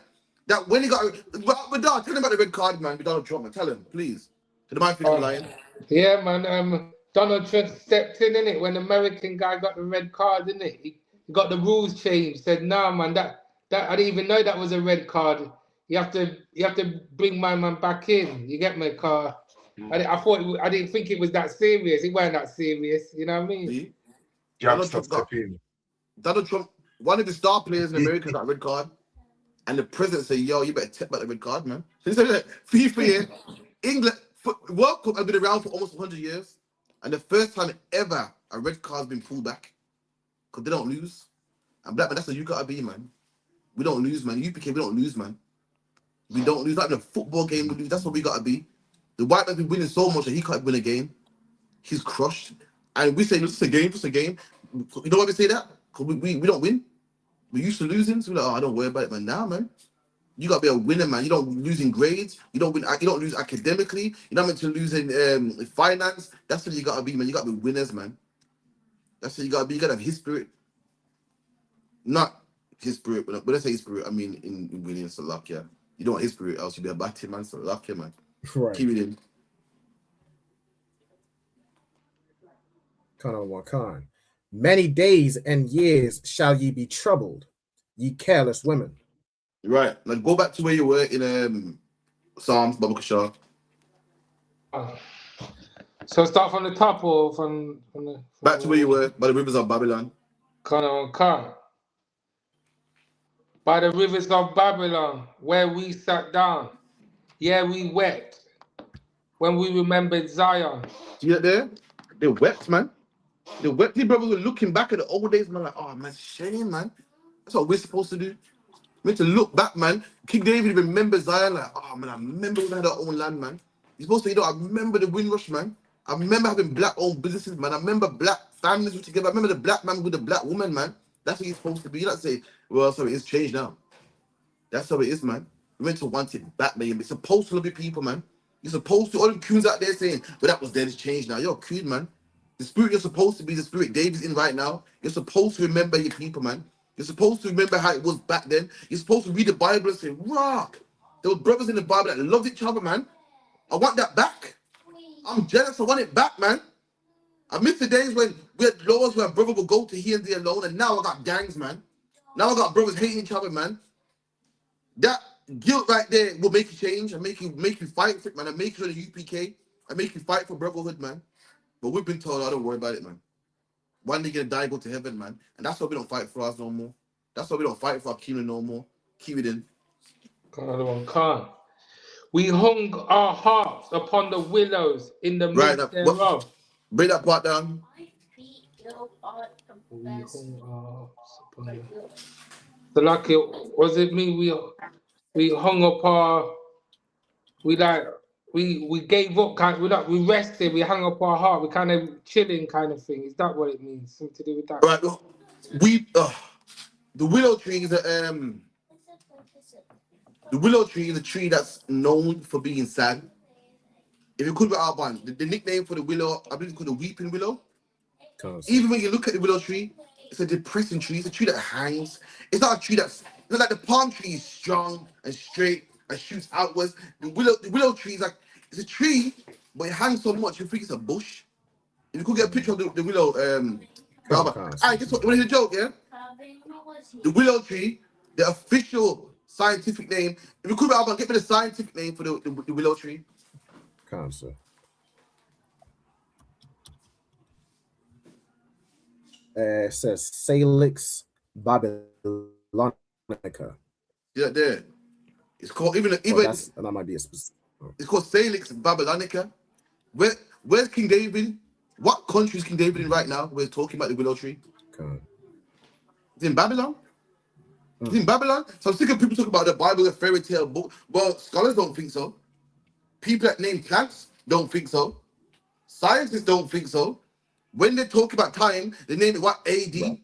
that when he got, but tell him about the red card, man. With Donald Trump, man. Tell him, please. To the man finish lying. Yeah, man. Donald Trump stepped in it when the American guy got the red card, didn't it? He got the rules changed. Said, "Nah, man, that I didn't even know that was a red card. You have to bring my man back in. You get my car." I didn't think it was that serious. It wasn't that serious. You know what I mean? See? Donald Trump, one of the star players in America got a red card, and the president said, "Yo, you better take back the red card, man." So he said that FIFA, yeah, England World Cup has been around for almost 100 years, and the first time ever a red card's been pulled back because they don't lose. And black man, that's what you gotta be, man. We don't lose, man. UPK, we don't lose, man. We don't lose. Not in a football game, we lose. That's what we gotta be. The white man's been winning so much that he can't win a game. He's crushed. And we say, it's a game, it's a game. You know why we say that? Because we don't win. We're used to losing. So we're like, oh, I don't worry about it, man. Now, man. You gotta be a winner, man. You don't lose in grades. You don't win. You don't lose academically. You're not meant to lose in finance. That's what you gotta be, man. You gotta be winners, man. That's what you gotta be. You gotta have his spirit. Not his spirit, but when I say his spirit, I mean in winning. So luck, yeah. You don't want his spirit, else you'll be a bad team, man. So luck, yeah, man. Right. Keep it in. Khan. Many days and years shall ye be troubled, ye careless women. Right. Now go back to where you were in Psalms, Baba Kashar. So start from the top or from the back to where you were by the rivers of Babylon. Khan. By the rivers of Babylon, where we sat down, yeah, we wept when we remembered Zion. See that there? They wept, man. They wept. These brothers were looking back at the old days, man, like, oh, man, shame, man. That's what we're supposed to do. We're to look back, man. King David remembers Zion, like, oh, man, I remember when we had our own land, man. You're supposed to, I remember the Windrush, man. I remember having black-owned businesses, man. I remember black families were together. I remember the black man with the black woman, man. That's what you're supposed to be. You don't say, well, sorry, it's changed now. That's how it is, man. We're meant to want it back, man. You're supposed to love your people, man. You're supposed to, all the coons out there saying, but that was then, it's changed now. You're a coon, man. The spirit you're supposed to be, the spirit David's in right now. You're supposed to remember your people, man. You're supposed to remember how it was back then. You're supposed to read the Bible and say, rah, there were brothers in the Bible that loved each other, man. I want that back. I'm jealous. I want it back, man. I miss the days when we had laws where a brother would go to here and there alone, and now I got gangs, man. Now I got brothers hating each other, man. That guilt right there will make you change and make you fight for it, man. And make sure the UPK and make you fight for brotherhood, man. But we've been told, I don't worry about it, man. One day you're gonna die, go to heaven, man. And that's why we don't fight for us no more. That's why we don't fight for our kingdom no more. Keep it in. Another one, can't. We hung our hearts upon the willows in the Right, midst thereof. Bring that part down. We hung our hearts upon the... So like it was it me? We hung up our... We gave up, we rested, we hung up our heart, we kind of chilling kind of thing. Is that what it means? Something to do with that? Right, the willow tree is the willow tree is a tree that's known for being sad. If you could be Alban, the nickname for the willow, I believe it's called the weeping willow. Even when you look at the willow tree, it's a depressing tree. It's a tree that hangs. It's not a tree it's not like the palm tree is strong and straight and shoots outwards. The willow tree is like, it's a tree, but it hangs so much you think it's a bush. If you could get a picture of the willow, guess what? You want to hear the joke, yeah? The willow tree, the official scientific name. If you could be Alban, get me the scientific name for the willow tree. Cancer. It says Salix babylonica. Yeah, there. It's called and that might be a specific. It's called Salix babylonica. Where's King David? What country is King David in right now? We're talking about the willow tree. It's in Babylon. It's in Babylon. So I'm sick of people talking about the Bible, a fairy tale book. Well, scholars don't think so. People that name plants don't think so. Scientists don't think so. When they talk about time, they name it what? AD,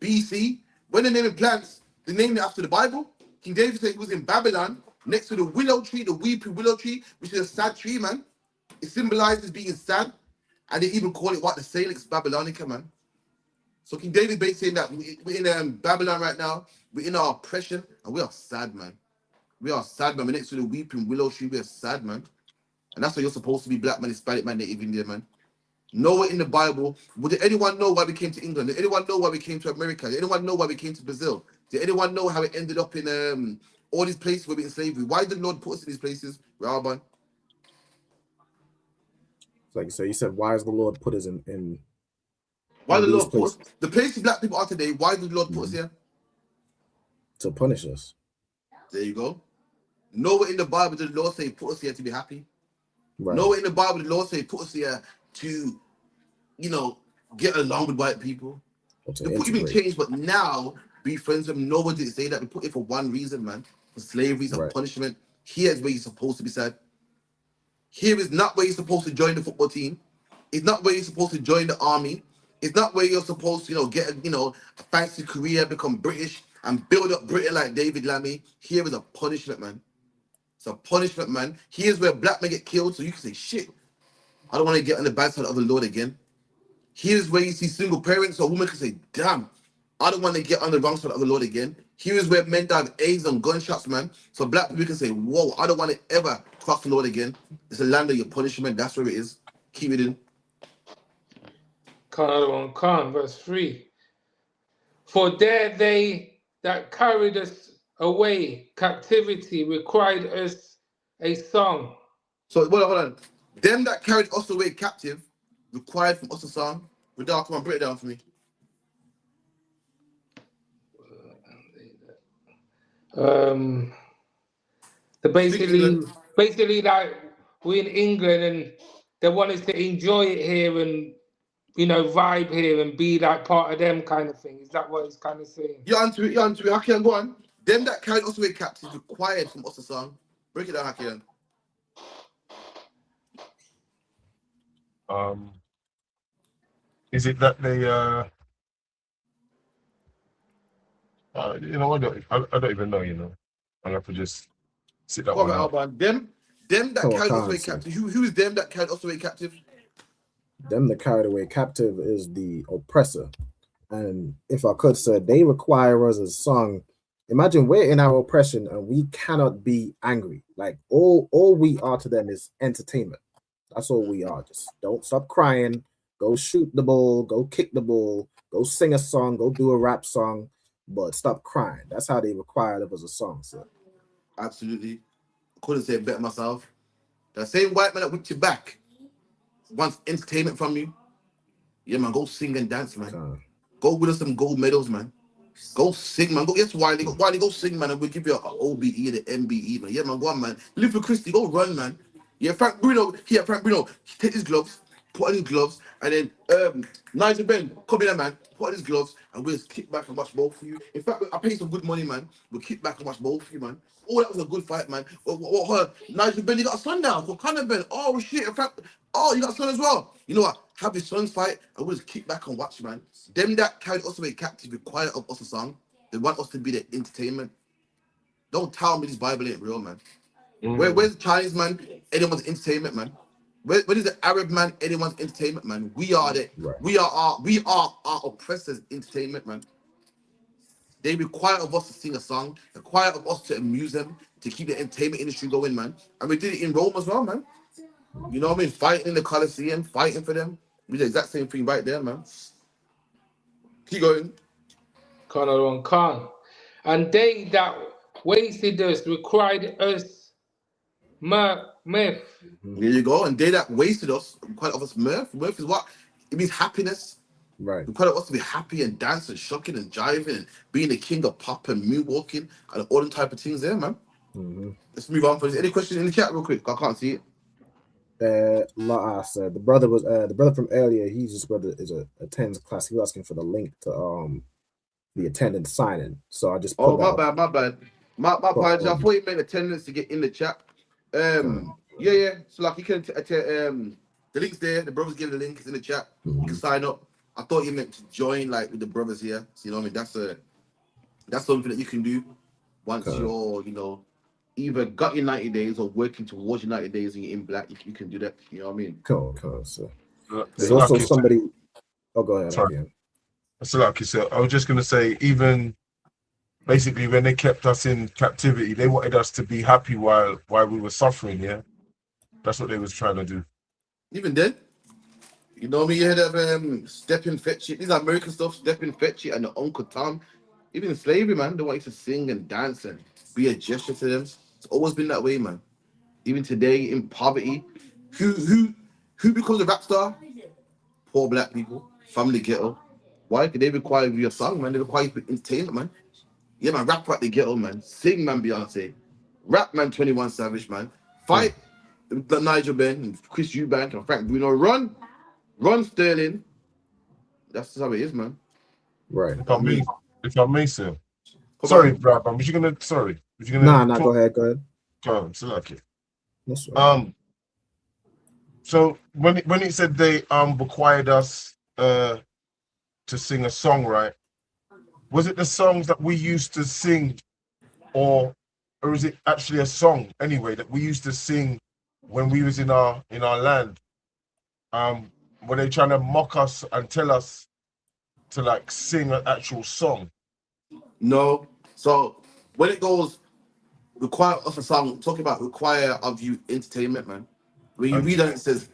BC. When they name it plants, they name it after the Bible. King David said he was in Babylon, next to the willow tree, the weeping willow tree, which is a sad tree, man. It symbolizes being sad. And they even call it what? The Salix babylonica, man. So King David basically saying that we're in Babylon right now. We're in our oppression, and we are sad, man. We are sad, man. We're next to the weeping willow tree. We are sad, man. And that's why you're supposed to be black man, Hispanic man, Native Indian, man. Nowhere in the Bible, did anyone know why we came to England? Did anyone know why we came to America? Did anyone know why we came to Brazil? Did anyone know how it ended up in all these places where we're in slavery? Why did the Lord put us in these places, Raban? Like so, you said, why is the Lord put us in why did the Lord put us? The places black people are today, why did the Lord put us here? To punish us. There you go. Nowhere in the Bible did the Lord say put us here to be happy. Right. Nowhere in the Bible did the Lord say put us here to, get along with white people. The put even changed, but now be friends with them. Nobody did say that. We put it for one reason, man. For slavery, some punishment. Here's where you're supposed to be sad. Here is not where you're supposed to join the football team. It's not where you're supposed to join the army. It's not where you're supposed to, get a fancy career, become British, and build up Britain like David Lammy. Here is a punishment, man. It's a punishment, man. Here's where black men get killed, so you can say, shit, I don't want to get on the bad side of the Lord again. Here's where you see single parents, so a woman can say, damn, I don't want to get on the wrong side of the Lord again. Here is where men die of AIDS and gunshots, man. So black people can say, whoa, I don't want to ever cross the Lord again. It's a land of your punishment. That's where it is. Keep it in. Khan, verse 3. For there they that carried us away captivity required us a song. So hold on. Them that carried us away captive required from us a song. Radar, come on, break it down for me. So basically, like we're in England and they want us to enjoy it here and vibe here and be like part of them kind of thing. Is that what it's kind of saying? You're onto it. Hakian, go on. Them that carried us away captive required from us a song. Break it down, Hakian. Is it that they I don't even know, I'll have to just sit that one out. Them that carried us away captive. Who is them that carried us away captive? Them that carried away captive is the oppressor. And if I could, sir, they require us a song. Imagine we're in our oppression and we cannot be angry. Like all we are to them is entertainment. That's all we are. Just don't stop crying. Go shoot the ball. Go kick the ball. Go sing a song. Go do a rap song. But stop crying. That's how they required of us a song, sir. Absolutely. Couldn't say it better myself. The same white man that whipped you back wants entertainment from you, yeah, man, go sing and dance, man. Go win us some gold medals, man. Go sing, man. Go, yes, Wiley. Wiley, go sing, man. And we'll give you an OBE and an MBE, man. Yeah, man, go on, man. Live for Christy. Go run, man. Yeah, Frank Bruno. Here, Frank Bruno. Take his gloves, put on his gloves, and then Nigel Ben, come here, man. Put on his gloves, and we'll kick back and watch both for you. In fact, I pay some good money, man. We'll kick back and watch both for you, man. Oh, that was a good fight, man. Nigel Ben, you got a son now. Wakanda Ben. Oh, shit. In fact, oh, you got a son as well. You know what? Have his sons fight, and we'll just kick back and watch, man. Them that carried us away captive require of us a song. They want us to be their entertainment. Don't tell me this Bible ain't real, man. Where's the Chinese man? Anyone's entertainment, man. Where is the Arab man? Anyone's entertainment, man. We are our oppressors' entertainment, man. They require of us to sing a song, require of us to amuse them, to keep the entertainment industry going, man. And we did it in Rome as well, man. You know what I mean? Fighting in the Colosseum, fighting for them. We did the exact same thing right there, man. Keep going. Khan. And they that wasted us required us mirth. There you go. And they that wasted us required of us mirth. Mirth is what? It means happiness. Right. Required of us to be happy and dancing, shucking and jiving and being the king of pop and moonwalking and all them type of things there, man. Let's move on. Any questions in the chat real quick? I can't see it. La said the brother from earlier. He's just brother attends class. He was asking for the link to the attendance sign-in. So I just my bad. My apologies. I thought you meant attendance to get in the chat. Yeah. So like you can the link's there. The brothers give the link. It's in the chat. You can sign up. I thought you meant to join like with the brothers here. So you know what I mean? That's something that you can do once you're either got your 90 days or working towards your 90 days and you're in black. You can do that. You know what I mean? Cool. So there's also somebody. Oh, go ahead. Sorry. So like you said, I was just gonna say, even basically when they kept us in captivity, they wanted us to be happy while we were suffering. Yeah, that's what they was trying to do. Even then, you know me. You heard of Step and Fetch It. These are American stuff. Step and Fetch It and the Uncle Tom. Even in slavery, man, they want you to sing and dance and be a gesture to them. It's always been that way, man. Even today in poverty, who becomes a rap star? Poor black people, family ghetto. Why? Because they require you a song, man. They require you for entertainment, man. Yeah, man, rap at the ghetto, man. Sing, man, Beyonce. Rap, man, 21 Savage, man. Fight Nigel Ben and Chris Eubank and Frank Bruno. Run Sterling. That's how it is, man. Right. If I may, sir. Sorry, Brad, was you gonna? Nah, go ahead. Go on, so like it. That's right. So when it said they required us to sing a song, right? Was it the songs that we used to sing, or is it actually a song anyway that we used to sing when we was in our land? Were they trying to mock us and tell us to like sing an actual song? No. So when it goes require us a song, talking about require of you entertainment, man. When you read on it says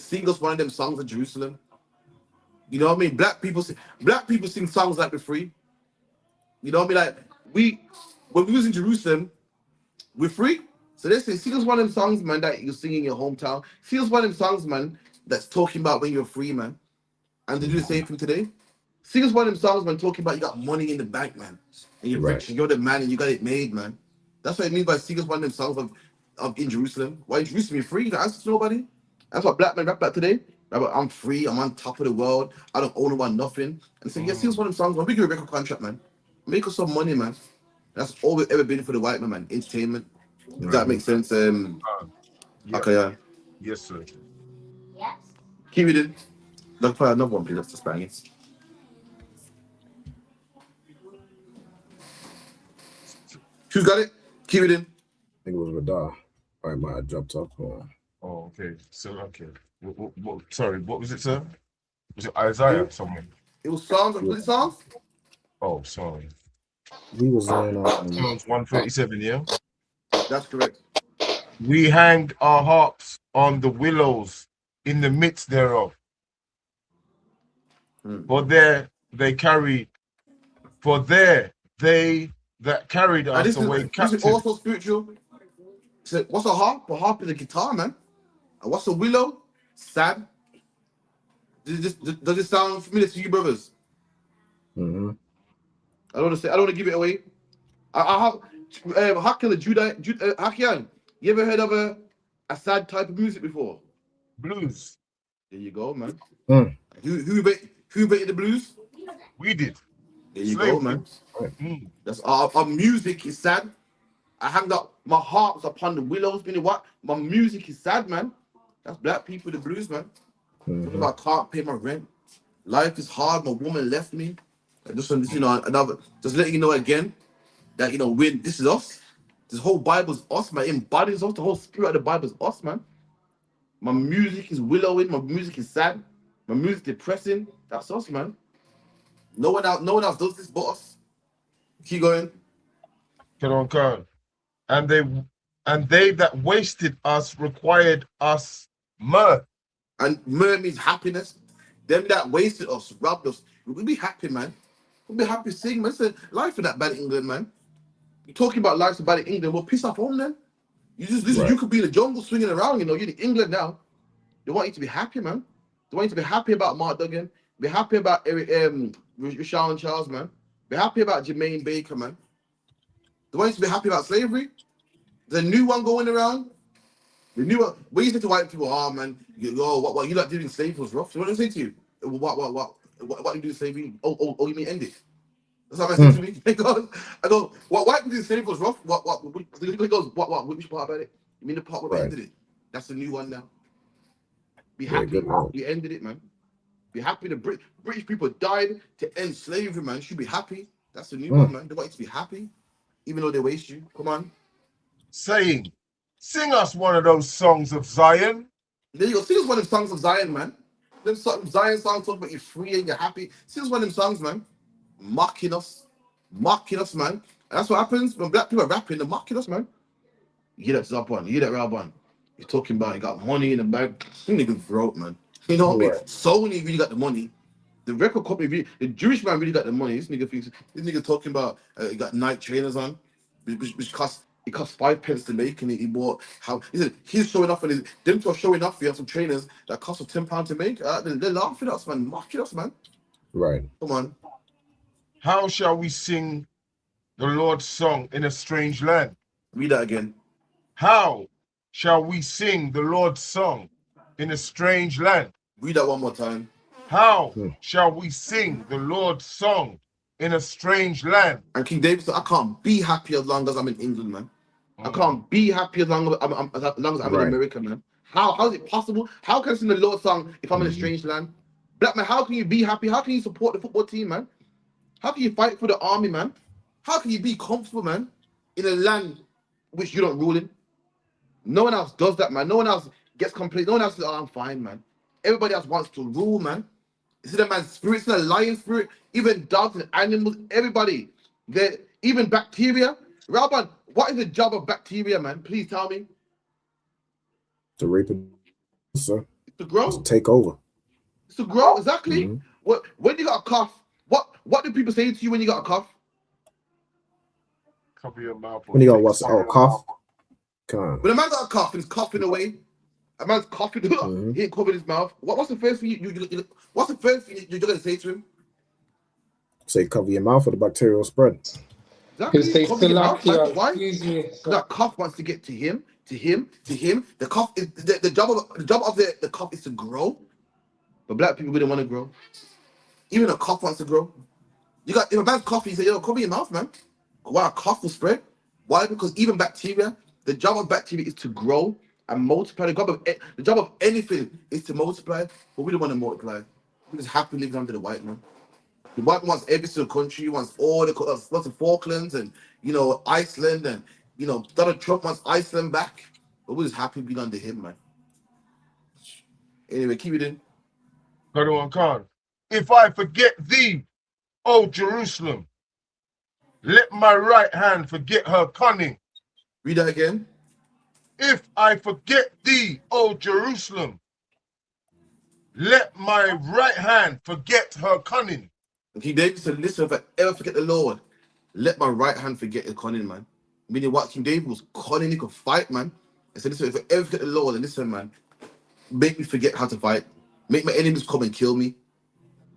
sing us one of them songs of Jerusalem. You know what I mean? Black people sing songs like we're free. You know what I mean? Like when we was in Jerusalem, we're free. So they say, sing us one of them songs, man, that you sing in your hometown. Sing us one of them songs, man, that's talking about when you're free, man. And they do the same thing today. Sing us one of them songs, man, talking about you got money in the bank, man. And you're rich and you're the man and you got it made, man. That's what I mean by sing us one of them songs of in Jerusalem. Why in Jerusalem you're free? You don't answer to nobody. That's what black men rap about today. I'm free, I'm on top of the world, I don't own one nothing. And say, yeah, sing us one of them songs, man. We get a record contract, man. Make us some money, man. That's all we've ever been for the white man, entertainment. If that makes sense. Okay, yeah. Yes, sir. Yes. Keep it in. Let's play another one, please. That's the Spanish. Who's got it? Keep it in. I think it was Radar. All right, my dropped off. Oh, okay. So, okay. Sorry, what was it, sir? Was it Isaiah or something? It was Psalms. Was it Psalms? Oh, sorry. We was in Psalms 137, yeah? That's correct. We hanged our harps on the willows in the midst thereof. For there they carried, they that carried us away captive. This is also spiritual. So what's a harp? A harp is a guitar, man. And what's a willow? sad. Does it sound familiar to you, brothers? Mm-hmm. I don't want to say. I don't want to give it away. I have Hakian, Hakian. You ever heard of a sad type of music before? Blues. There you go, man. Mm. Who invented the blues? We did. There you Slavery. go, man. Mm. That's our music is sad. I hang up my harps upon the willows. Meaning what? My music is sad, man. That's black people, the blues, man. Mm-hmm. I can't pay my rent. Life is hard. My woman left me. I just want to, another. Just letting you know again that when this is us. This whole Bible is us, man. It embodies us. The whole spirit of the Bible is us, man. My music is willowing. My music is sad. My music depressing. That's us, man. No one else does this but us. Keep going. Get on, Khan. And they that wasted us required us mirth. And mirth means happiness. Them that wasted us, robbed us. We'll be happy, man. We'll be happy sing, man. It's life in that bad England, man. You're talking about life so bad in England. Well, piss off home then. You could be in the jungle swinging around, you're in England now. They want you to be happy, man. They want you to be happy about Mark Duggan. Be happy about Rashad and Charles, man. Be happy about Jermaine Baker, man. They want you to be happy about slavery. The new one going around. The new one. When you say to white people, oh man, what you like doing slavery was rough. So what do I say to you? What you do slavery? Oh, you mean end it? That's what I say to me. I go, what white people do slavery was rough? He goes, which part about it? You mean the part where we ended it? That's the new one now. Be happy. We ended it, man. Be happy. The British people died to end slavery, man. Should be happy. That's the new one, man. They want you to be happy, even though they waste you. Come on. Saying, sing us one of those songs of Zion. There you go. Sing us one of them songs of Zion, man. Them Zion songs talk about you're free and you're happy. Sing us one of them songs, man. Mocking us, man. And that's what happens when black people are rapping. They're mocking us, man. You hear that Zap1, you hear that Rab1. You're talking about you got money in the bag. You niggas broke, man. You know what I mean? Sony really got the money. The record company, the Jewish man really got the money. This nigga talking about he got Nike trainers on, which cost 5 pence to make, and he bought he's showing off, and them two are showing off. We have some trainers that cost us £10 to make. They're laughing at us, man, mocking us, man. Right. Come on. How shall we sing the Lord's song in a strange land? Read that again. How shall we sing the Lord's song in a strange land? Read that one more time. How shall we sing the Lord's song in a strange land? And King David said, I can't be happy as long as I'm in England, man. I can't be happy as long as I'm in America, man. How is it possible? How can I sing the Lord's song if I'm in a strange land? Black man, how can you be happy? How can you support the football team, man? How can you fight for the army, man? How can you be comfortable, man, in a land which you don't rule in? No one else does that, man. No one else gets complete. No one else says, oh, I'm fine, man. Everybody else wants to rule, man. It's in a man's spirit, it's in a lion spirit, even dogs and animals, everybody. Even bacteria. Rabban, what is the job of bacteria, man? Please tell me. To reproduce, sir. To grow. To take over. It's to grow, exactly. When you got a cough, what do people say to you when you got a cough? Cover your mouth. When you got what's cough? When a man got a cough and he's coughing away, a man's coughing, he ain't covering his mouth. What's the first thing you're gonna say to him? Say cover your mouth or the bacterial spread. Exactly. Cover your mouth. Why? That cough wants to get to him. The cough is the job of the cough is to grow. But black people wouldn't want to grow. Even a cough wants to grow. If a man's coughing, you say, yo, cover your mouth, man. Why a cough will spread? Why? Because even bacteria, the job of bacteria is to grow and multiply. The job of anything is to multiply, but we don't want to multiply. We just happy living under the white man. The white man wants every single country, wants all wants the Falklands and Iceland, and Donald Trump wants Iceland back. But we're just happy being under him, man. Anyway, keep it in. Go to Khan. If I forget thee, O Jerusalem, let my right hand forget her cunning. Read that again. If I forget thee, O Jerusalem, let my right hand forget her cunning. And King David said, listen, if I ever forget the Lord, let my right hand forget the cunning, man. Meaning what? King David was cunning, he could fight, man. And said, listen, if I ever forget the Lord, and listen, man, make me forget how to fight, make my enemies come and kill me,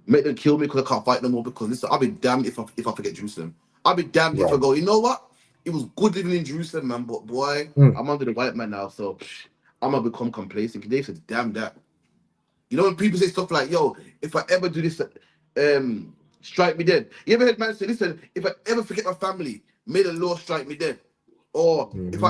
make them kill me because I can't fight no more. Because listen, I'll be damned if I forget Jerusalem. I'll be damned if I go, you know what? It was good living in Jerusalem, man, but boy, I'm under the white man now, so I'm gonna become complacent. They said, damn that. You know when people say stuff like, yo, if I ever do this, strike me dead. You ever heard man say, listen, if I ever forget my family, may the Lord strike me dead. Or if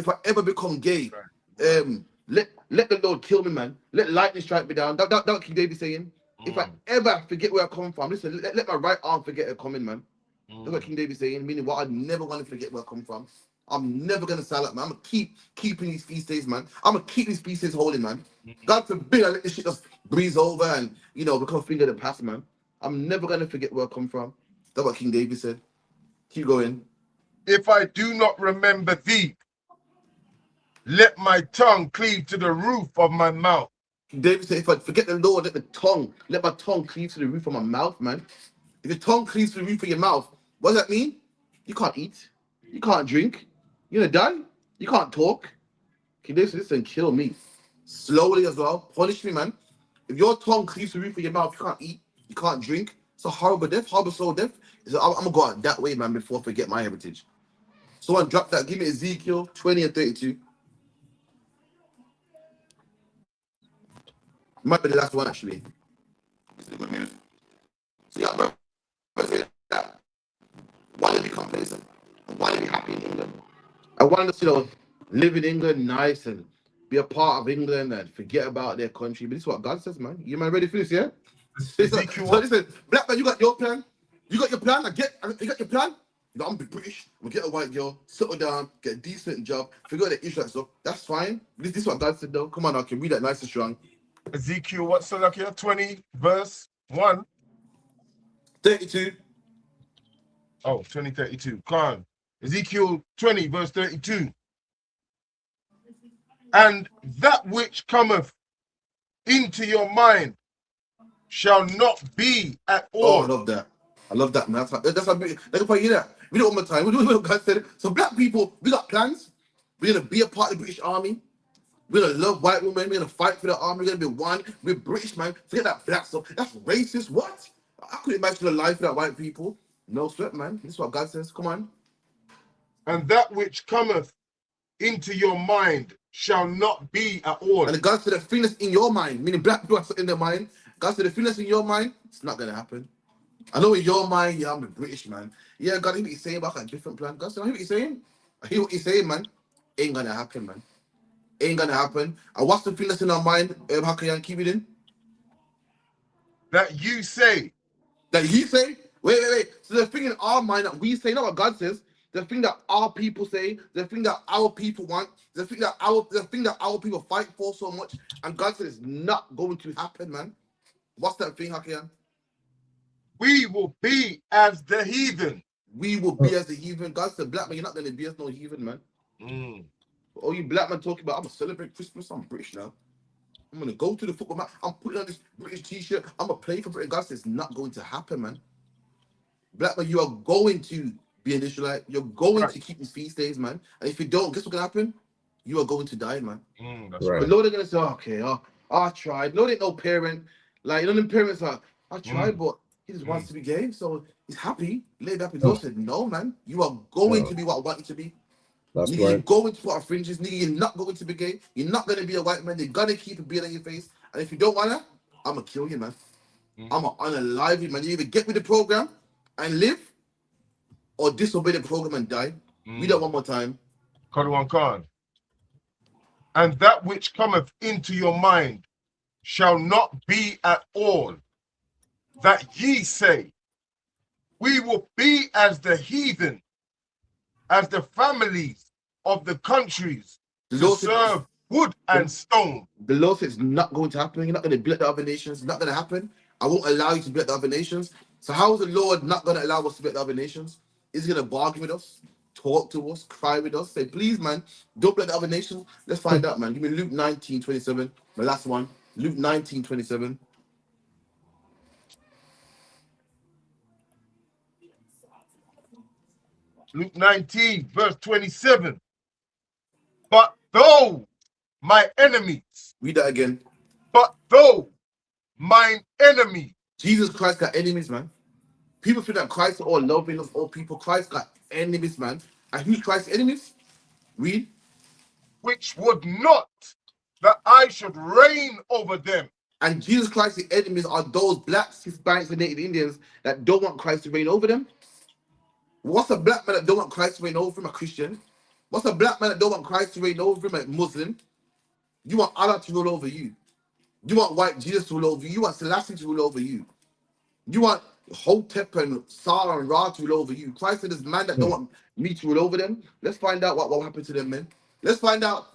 I ever become gay, let the Lord kill me, man. Let lightning strike me down. That what King David saying. If I ever forget where I come from, listen, let my right arm forget it coming, man. That's what King David saying, meaning what I never want to forget where I come from. I'm never gonna sell up, man. I'm gonna keep keeping these feast days, man. I'm gonna keep these feast days holy, man. God forbid I let this shit just breeze over and become a thing of the past, man. I'm never gonna forget where I come from. That's what King David said. Keep going. If I do not remember thee, let my tongue cleave to the roof of my mouth. David said, if I forget the Lord, let my tongue cleave to the roof of my mouth, man. If your tongue cleaves to the roof of your mouth, what does that mean? You can't eat. You can't drink. You're gonna die. You can't talk. King David said, listen, kill me. Slowly as well. Punish me, man. If your tongue cleaves to the roof of your mouth, you can't eat. You can't drink. It's a horrible death, horrible soul death. I'm gonna go out that way, man, before I forget my heritage. Someone drop that. Give me Ezekiel 20 and 32. Might be the last one, actually. See, I want to be complacent. I want to be happy in England. I want to, live in England nice and be a part of England and forget about their country. But this is what God says, man. You man ready for this, yeah? So listen, black man, you got your plan. You got your plan. You got your plan. You know, I'm British. I'm gonna get a white girl, settle down, get a decent job, figure out the Israelite stuff. That's fine. This is what God said, though. Come on, I can read that nice and strong. Ezekiel, what's the here? 20, verse 1. 32. Oh, 20, 32. Come on. Ezekiel 20, verse 32. And that which cometh into your mind shall not be at all. Oh, I love that. I love that, man. That's how you hear that. We do it one more time. We do what God said. So black people, we got plans. We're gonna be a part of the British Army. We're gonna love white women. We're gonna fight for the army. We're gonna be one. We're British, man. Forget that black stuff. That's racist. What? I couldn't imagine a life without white people. No sweat, man. This is what God says. Come on. And that which cometh into your mind shall not be at all. And God said the thing that's in your mind, meaning black people are in their mind. God said the thing that's in your mind, it's not gonna happen. I know in your mind, yeah, I'm a British man. Yeah, God, I hear what you're saying about a different plan. God said, I hear what you're saying. I hear what you're saying, man. Ain't gonna happen, man. Ain't gonna happen. And what's the thing that's in our mind? How can you keep it in? That you say. That he say? Wait. So the thing in our mind that we say, not what God says. The thing that our people say, the thing that our people want, the thing that our people fight for so much, and God said it's not going to happen, man. What's that thing, Hakian? We will be as the heathen. We will be as the heathen. God said, black man, you're not going to be as no heathen, man. Oh, you black man talking about, I'm going to celebrate Christmas. I'm British now. I'm going to go to the football match. I'm putting on this British t-shirt. I'm going to play for Britain. God said, it's not going to happen, man. Black man, you are going to be an Israelite. You're going to keep these feast days, man. And if you don't, guess what's going to happen? You are going to die, man. That's right. But Lord, they're going to say, okay, I tried. Lord ain't no parent. Like, them parents are, I tried, but he just wants to be gay, so he's happy. Laid up his Lord said, no, man. You are going to be what I want you to be. That's Nigga, right. you're going to put on fringes. Nigga, you're not going to be gay. You're not going to be a white man. You're going to keep a beard on your face. And if you don't want to, I'm going to kill you, man. I'm going to unalive you, man. You either get with the program and live or disobey the program and die. Read that one more time. Khan. And that which cometh into your mind shall not be at all, that ye say, we will be as the heathen, as the families of the countries, to serve wood and stone. The Lord says it's not going to happen. You're not going to be like the other nations. It's not going to happen. I won't allow you to be like the other nations. So how is the Lord not going to allow us to be like the other nations? Is he going to bargain with us, talk to us, cry with us, say, please, man, don't be like the other nations? Let's find out, man. Give me Luke 19:27. My last one. Luke 19:27. Luke 19, verse 27. But those my enemies. Read that again. but though mine enemy. Jesus Christ got enemies, man. People think that Christ all loving of all people. Christ got enemies, man. And who's Christ's enemies? Read. Which would not that I should reign over them. And Jesus Christ's enemies are those blacks, Hispanics, and Native Indians that don't want Christ to reign over them. What's a black man that don't want Christ to reign over him? A Christian. What's a black man that don't want Christ to reign over him? A Muslim. You want Allah to rule over you. You want white Jesus to rule over you. You want Selassie to rule over you. You want Hotep and Sarah and Ra to rule over you. Christ said, this man that don't want me to rule over them. Let's find out what happened to them, men. Let's find out.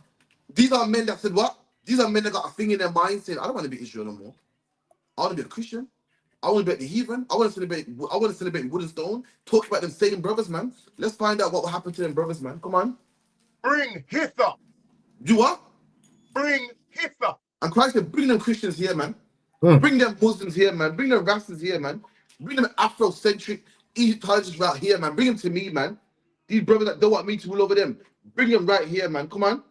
These are men that said what? These are men that got a thing in their mind saying, I don't want to be Israel no more. I want to be a Christian. I want to be at the heathen. I want to celebrate wood and stone. Talk about them same brothers, man. Let's find out what happened to them brothers, man. Come on. Bring hither. Do what? Bring hither. And Christ said, bring them Christians here, man. Bring them Muslims here, man. Bring them Rastas here, man. Bring them Afrocentric Egyptologists right here, man. Bring them to me, man. These brothers that don't want me to rule over them. Bring them right here, man. Come on.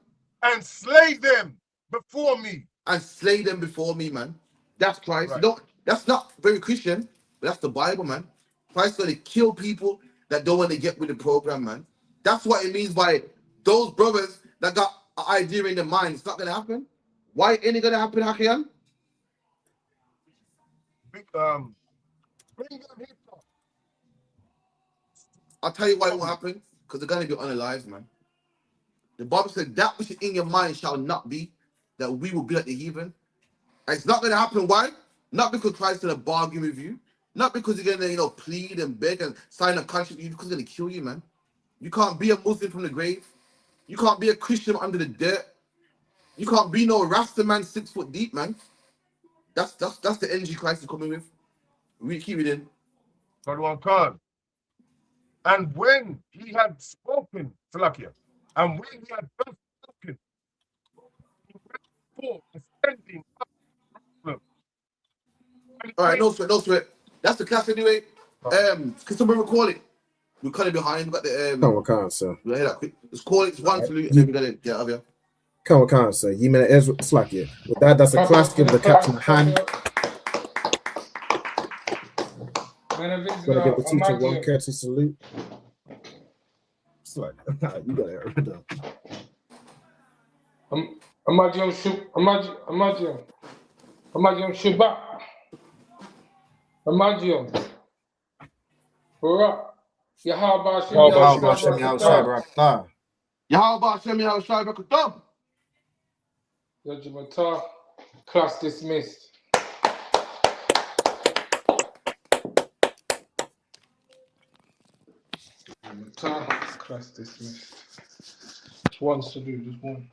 And slay them before me. And slay them before me, man. That's Christ. Right. That's not very Christian, but that's the Bible, man. Christ's going to kill people that don't want to get with the program, man. That's what it means by those brothers that got an idea in their mind. It's not going to happen. Why ain't it going to happen, Hakian? Bring them hither. I'll tell you why it won't happen. Because they're going to be unalive, man. The Bible said that which is in your mind shall not be, that we will be like the heathen. And it's not going to happen. Why? Not because Christ's going to bargain with you. Not because you're going to, plead and beg and sign a contract with you, because he's going to kill you, man. You can't be a Muslim from the grave. You can't be a Christian under the dirt. You can't be no Rasta man 6 foot deep, man. That's the energy Christ is coming with. We keep it in. God one can. And when he had spoken, Salakia, and when he had thus spoken, he went forth, ascending up Jerusalem. All right, no sweat. That's the class anyway. Can somebody recall it? We're kind of behind. We got the Come on, come on, sir. We'll hear that quick. Let's call it. It's one salute, and then we got it. Yeah, Avia. Come on, sir. You mean Ezra Slakia? With that's a class. Give the captain a hand. Gonna give the teacher one courtesy salute. It's like, you got it. Imagine Shabbat. Imagine. Alright. Yahweh Hashem Yahweh Yahweh Class dismissed. Class dismissed. Just one salute, just one.